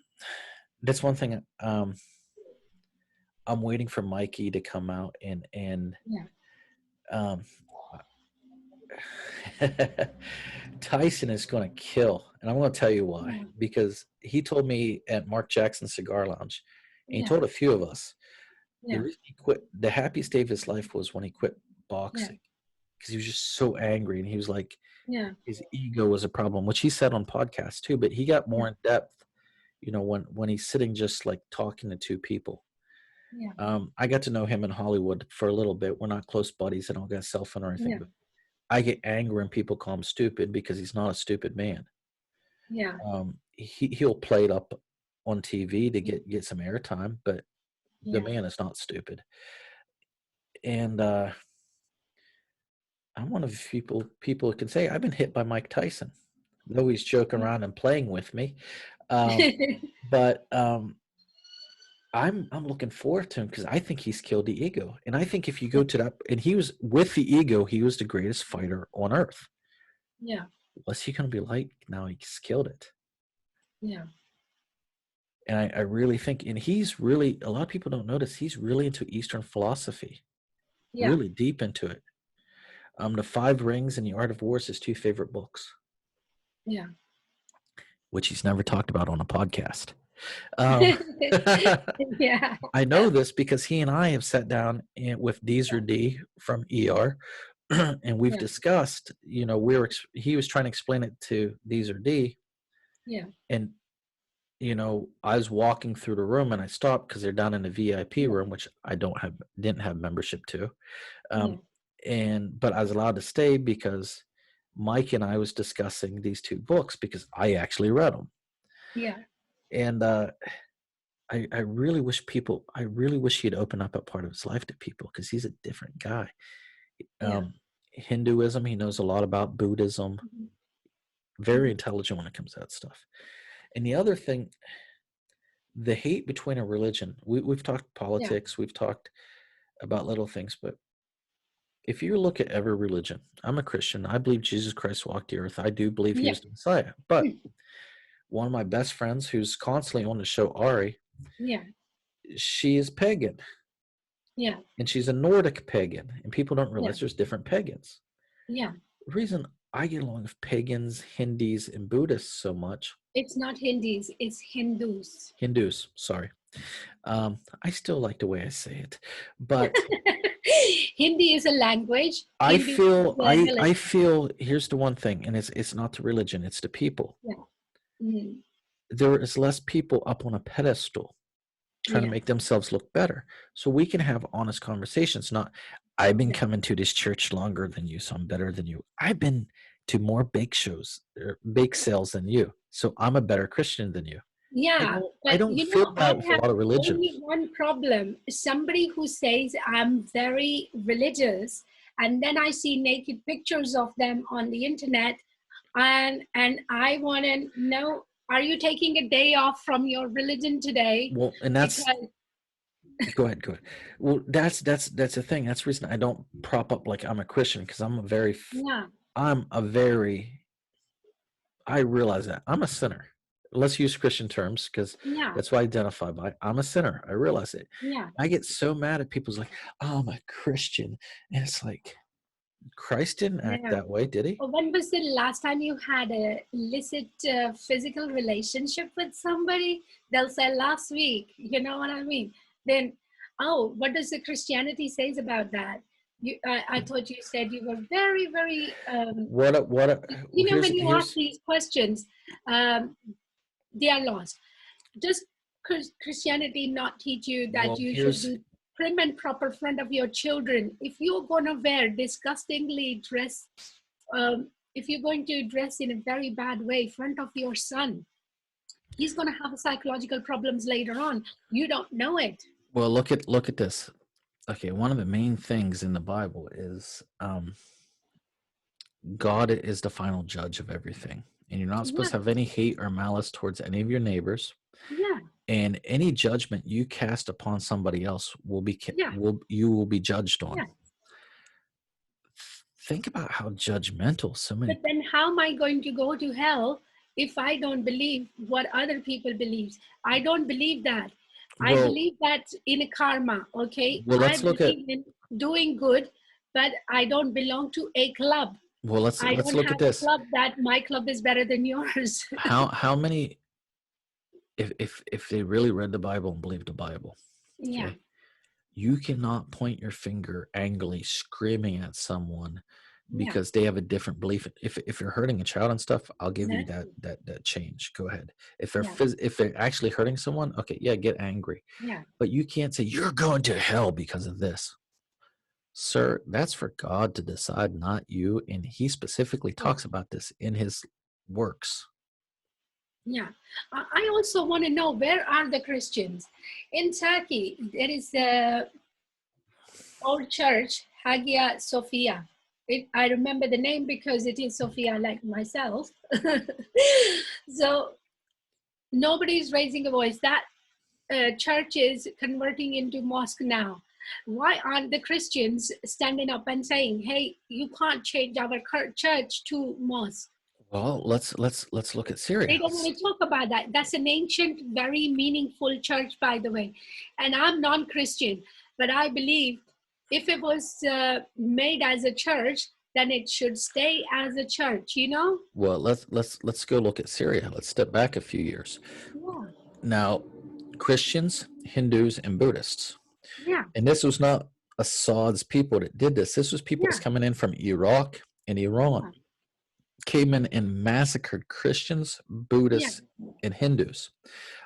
that's one thing. I'm waiting for Mikey to come out and yeah, um, Tyson is going to kill, and I'm going to tell you why. yeah, Because he told me at Mark Jackson's Cigar Lounge, and he yeah, told a few of us the yeah, reason he quit. The happiest day of his life was when he quit yeah, boxing because he was just so angry, and he was like, yeah, his ego was a problem, which he said on podcasts too. But he got yeah, more in depth, when he's sitting just like talking to two people. yeah, I got to know him in Hollywood for a little bit. We're not close buddies. I don't get cell phone or anything, yeah, but I get angry when people call him stupid because he's not a stupid man. yeah, He'll play it up on TV to get some airtime, but the yeah, man is not stupid. And I'm one of the people who can say I've been hit by Mike Tyson, though he's joking around and playing with me. But I'm looking forward to him because I think he's killed the ego, and I think if you go to that, and he was with the ego, he was the greatest fighter on earth. yeah, What's he going to be like now? He's killed it, yeah, and I really think, and he's really a lot of people don't notice he's really into Eastern philosophy, yeah, really deep into it. The Five Rings and the Art of War is his two favorite books, yeah. which he's never talked about on a podcast. Um, Yeah, I know this because he and I have sat down with Deezer D from ER, and we've yeah, discussed. He was trying to explain it to Deezer D, yeah, and I was walking through the room and I stopped because they're down in the VIP yeah, room, which I didn't have membership to, yeah, um, but I was allowed to stay because Mike and I was discussing these two books because I actually read them, yeah, and I really wish he'd open up a part of his life to people because he's a different guy. yeah, Hinduism, he knows a lot about Buddhism, mhm, very mhm, intelligent when it comes to that stuff. And the other thing, the hate between a religion, we've talked yeah, politics, we've talked about little things, but if you look at every religion, I'm a Christian. I believe Jesus Christ walked the earth. I do believe he yeah, was the Messiah. But mm, one of my best friends who's constantly on the show, Ari, yeah, she is pagan. yeah, And she's a Nordic pagan. And people don't yeah, realize there's different pagans. yeah. The reason I get along with pagans, Hindus, and Buddhists so much, It's not Hindis, it's Hindus. Hindus, sorry. I still like the way I say it. But Hindi is a language. I Hindu feel is a I religion. feel here's the one thing, and it's not the religion, it's the people. Yeah. Mm. There is less people up on a pedestal trying to Yeah. make themselves look better. So we can have honest conversations, not I've been Yeah. coming to this church longer than you, so I'm better than you. I've been to more bake shows or bake sales than you. so I'm a better Christian than you. Yeah, I but don't feel I that with a have lot of religions. only one problem. Somebody who says I'm very religious, and then I see naked pictures of them on the internet, and I want to know, are you taking a day off from your religion today? Well, and that's Because go ahead, go ahead. Well, that's the thing. That's the reason I don't prop up like I'm a Christian, because yeah, I'm a very I realize that I'm a sinner. Let's use Christian terms, because yeah, that's what I identify by. I'm a sinner. I realize it. yeah, I get so mad at people's like, oh, I'm a Christian. And it's like, Christ didn't act yeah. that way, did he? When was the last time you had a illicit physical relationship with somebody? They'll say last week. You know what I mean? Then, oh, what does the Christianity says about that? I thought you said you were very, very. When you ask Here's these questions, um, they are lost. Does Christianity not teach you that well you should here's be prim and proper front of your children? If you're going to wear disgustingly dress, if you're going to dress in a very bad way front of your son, he's going to have psychological problems later on. You don't know it. well look at this. Okay, one of the main things in the Bible is God is the final judge of everything. And you're not supposed Yeah, to have any hate or malice towards any of your neighbors. yeah, And any judgment you cast upon somebody else yeah, you will be judged on. yeah. Think about how judgmental so many But then how am I going to go to hell if I don't believe what other people believe? I don't believe that. I well believe that in a karma, okay? I let's look at believe in doing good, but I don't belong to a club. I let's don't look at have a this. club that my club is better than yours. How many, if they really read the Bible and believed the Bible, Yeah, okay, you cannot point your finger angrily screaming at someone yeah, because they have a different belief. If you're hurting a child and stuff, I'll give you exactly. that change. Go ahead. Yeah, If they're actually hurting someone, okay, yeah, get angry. yeah. But you can't say you're going to hell because of this. Sir, that's for God to decide, not you. And he specifically Yeah. talks about this in his works. Yeah, I also want to know, where are the Christians in Turkey? There is a old church, Hagia Sophia. I remember the name because it is Sophia, like myself. So nobody's raising a voice. That church is converting into mosque now. Why aren't the Christians standing up and saying, "Hey, you can't change our church to mosque"? Well, let's look at They Syria. don't want to talk about that. That's an ancient, very meaningful church, by the way. And I'm non-Christian, but I believe if it was made as a church, then it should stay as a church. You know? Well, let's go look at Syria. Let's step back a few years. Yeah, Now, Christians, Hindus, and Buddhists. yeah, And this was not Assad's people that did this. This was people that's yeah, coming in from Iraq and Iran. yeah, Came in and massacred Christians, yeah, Buddhists, and Hindus.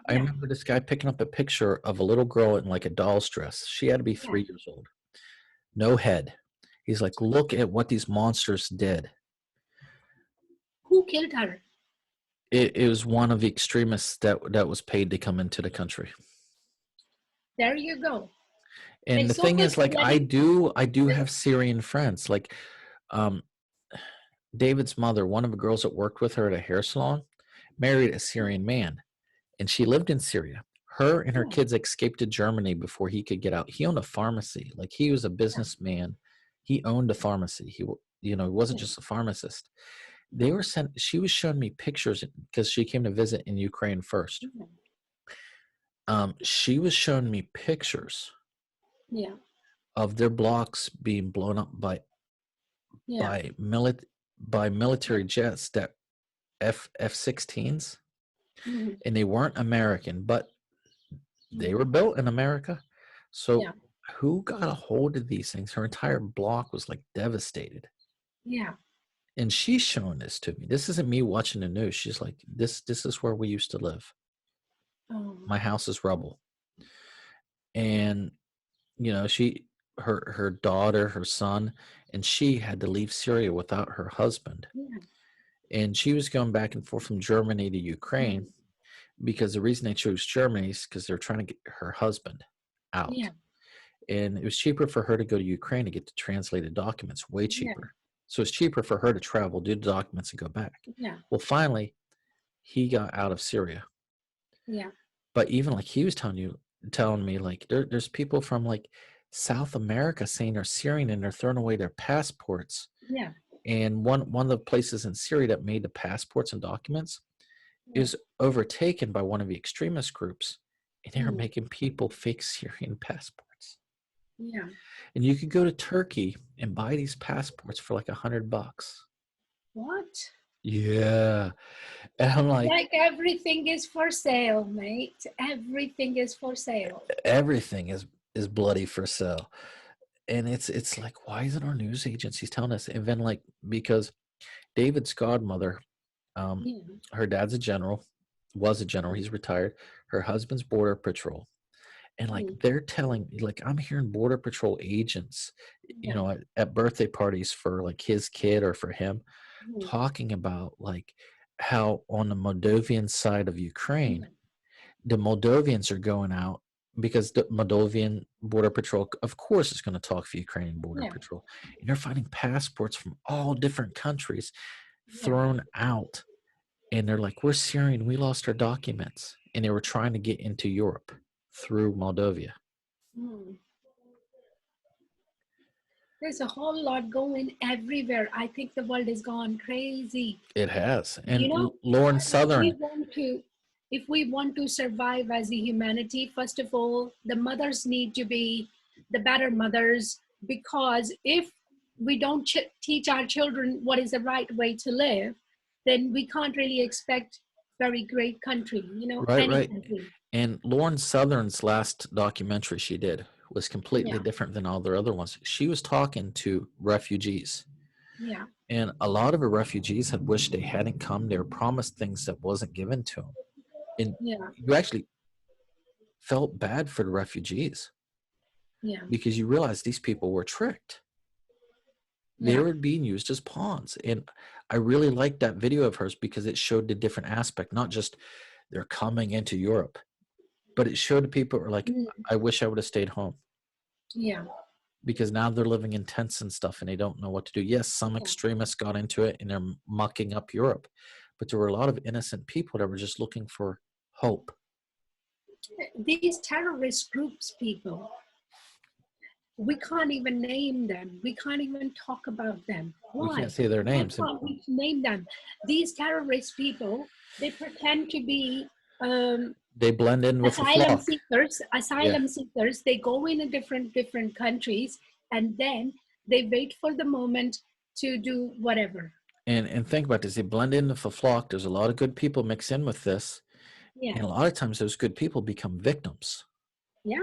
I yeah, remember this guy picking up a picture of a little girl in like a doll's dress. She had to be yeah. 3 years old. No head. He's like, look at what these monsters did. Who killed her? It was one of the extremists that was paid to come into the country. There you go. And the It's so thing good is, to like, let it. I do have Syrian friends. Like, um, David's mother, one of the girls that worked with her at a hair salon, married a Syrian man, and she lived in Syria. Her and her Yeah, kids escaped to Germany before he could get out. He owned a pharmacy. Like, he was a yeah, businessman. He owned a pharmacy. He wasn't yeah, just a pharmacist. yeah, She was showing me pictures because she came to visit in Ukraine first. She was showing me pictures yeah, of their blocks being blown up yeah, by military jets, that F-16s, mhm, and they weren't American, but they mhm, were built in America. So yeah, who got a hold of these things? Her entire block was like devastated. yeah. And she's showing this to me. This isn't me watching the news. She's like, this is where we used to live. Oh, My house is rubble. And her daughter, her son, and she had to leave Syria without her husband. yeah. And she was going back and forth from Germany to Ukraine Mm. because the reason they chose Germany is because they're trying to get her husband Yeah. out. And it was cheaper for her to go to Ukraine to get the translated documents, way Yeah. cheaper. So it's cheaper for her to travel, do the documents, and go back. Yeah. Well, finally, he got out of Syria. Yeah. But even like he was telling me like there's people from like South America saying they're Syrian and they're throwing away their passports. Yeah. And one of the places in Syria that made the passports and documents Yeah. is overtaken by one of the extremist groups, and they were Mm. making people fake Syrian passports. Yeah. And you could go to Turkey and buy these passports for like $100. What? Yeah. And I'm like, Like everything is for sale, mate. Everything is for sale. everything is bloody for sale. And it's like, why isn't our news agencies telling us? And then like, because David's godmother, Yeah. her dad's a general, was a general, he's retired. Her husband's border patrol. And like Mm. they're telling, like I'm hearing border patrol agents, Yeah. at birthday parties for like his kid or for him, Mm. talking about like how on the Moldovan side of Ukraine, Yeah. the Moldovians are going out because the Moldovan border patrol, of course, is going to talk for Ukrainian border Yeah. patrol, and they're finding passports from all different countries Yeah. thrown out, and they're like, "We're Syrian, we lost our documents," and they were trying to get into Europe through Moldova. Mm. There's a whole lot going everywhere. I think the world has gone crazy. It has, You and know, Lauren if we Southern, want to, if we want to survive as a humanity, first of all, the mothers need to be the better mothers, because if we don't teach our children what is the right way to live, then we can't really expect very great country, right, any right, country. and Lauren Southern's last documentary she did was completely Yeah. different than all their other ones. She was talking to refugees. Yeah. And a lot of the refugees had wished they hadn't come. They were promised things that wasn't given to them. And Yeah. you actually felt bad for the refugees Yeah. because you realize these people were tricked. They Yeah. were being used as pawns. And I really liked that video of hers because it showed the different aspect, not just they're coming into Europe, but it showed the people were like, Mm. I wish I would have stayed home. Yeah. Because now they're living in tents and stuff and they don't know what to do. Yes, some Yeah. extremists got into it and they're mucking up Europe, but there were a lot of innocent people that were just looking for hope. These terrorist groups, people, we can't even name them. We can't even talk about them. We can't Why? say their Why names. can't we name them? These terrorist people, they pretend to be They blend in with the asylum flock. seekers. Yeah. Asylum seekers. They go in a different countries, and then they wait for the moment to do whatever. And think about this. They blend in with the flock. There's a lot of good people mixed in with this. Yeah. And a lot of times those good people become victims. Yeah.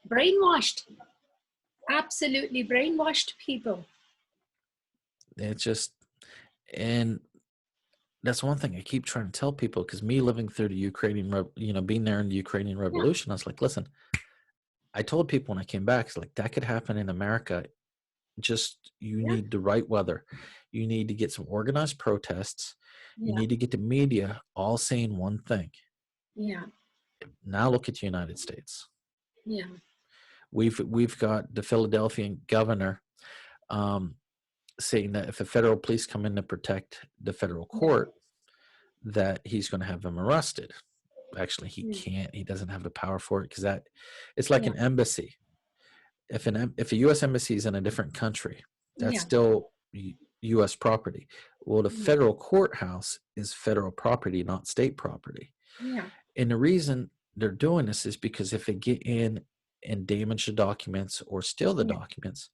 Brainwashed. Absolutely brainwashed people. It's just, and that's one thing I keep trying to tell people because me living through the Ukrainian, being there in the Ukrainian Yeah. Revolution, I was like, listen, I told people when I came back, it's like that could happen in America. Just you Yeah. need the right weather. You need to get some organized protests. You Yeah. need to get the media all saying one thing. Yeah. Now look at the United States. Yeah. We've got the Philadelphian governor saying that if the federal police come in to protect the federal court, that he's going to have them arrested. Actually, he Yeah. can't. He doesn't have the power for it because that it's like Yeah. an embassy. If a U.S. embassy is in a different country, that's Yeah. still U.S. property. Well, the Yeah. federal courthouse is federal property, not state property. Yeah. And the reason they're doing this is because if they get in and damage the documents or steal the Yeah. documents,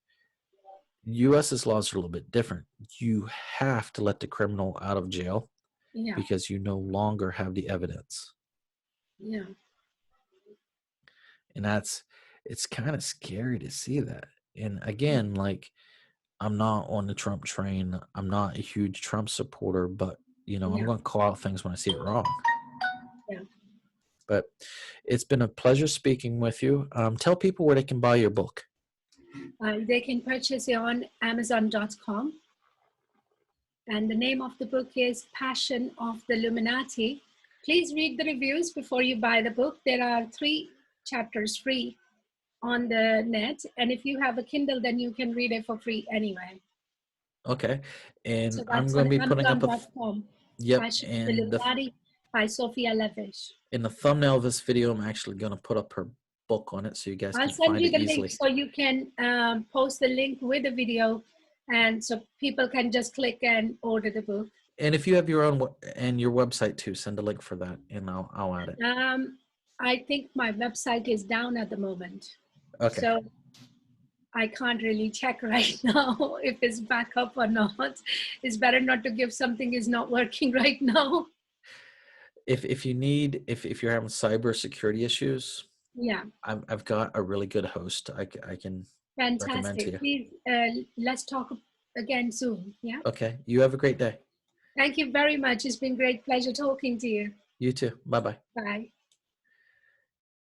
U.S.'s laws are a little bit different. You have to let the criminal out of jail Yeah. because you no longer have the evidence. Yeah. And it's kind of scary to see that. And again, like I'm not on the Trump train. I'm not a huge Trump supporter, but I'm Yeah. going to call out things when I see it wrong. Yeah. But it's been a pleasure speaking with you. Tell people where they can buy your book. They can purchase it on Amazon.com. And the name of the book is Passion of the Illuminati. Please read the reviews before you buy the book. There are 3 chapters free on the net. And if you have a Kindle, then you can read it for free anyway. Okay. And So I'm that's going on to be putting up Amazon.com. yep. Passion of the And Illuminati by Sofia Lavish. in the thumbnail of this video, I'm actually going to put up her book on it so you guys I'll can send find you it the easily. link so you can post the link with the video, and so people can just click and order the book. And if you have your own and your website too, send a link for that, and I'll add it. I think my website is down at the moment. Okay. So I can't really check right now if it's back up or not. It's better not to give something is not working right now. If you need, if you're having cyber security issues, Yeah. I've got a really good host I can recommend to Fantastic. you. Please, let's talk again soon. Yeah. Okay. You have a great day. Thank you very much. It's been great pleasure talking to you. You too. Bye-bye. Bye.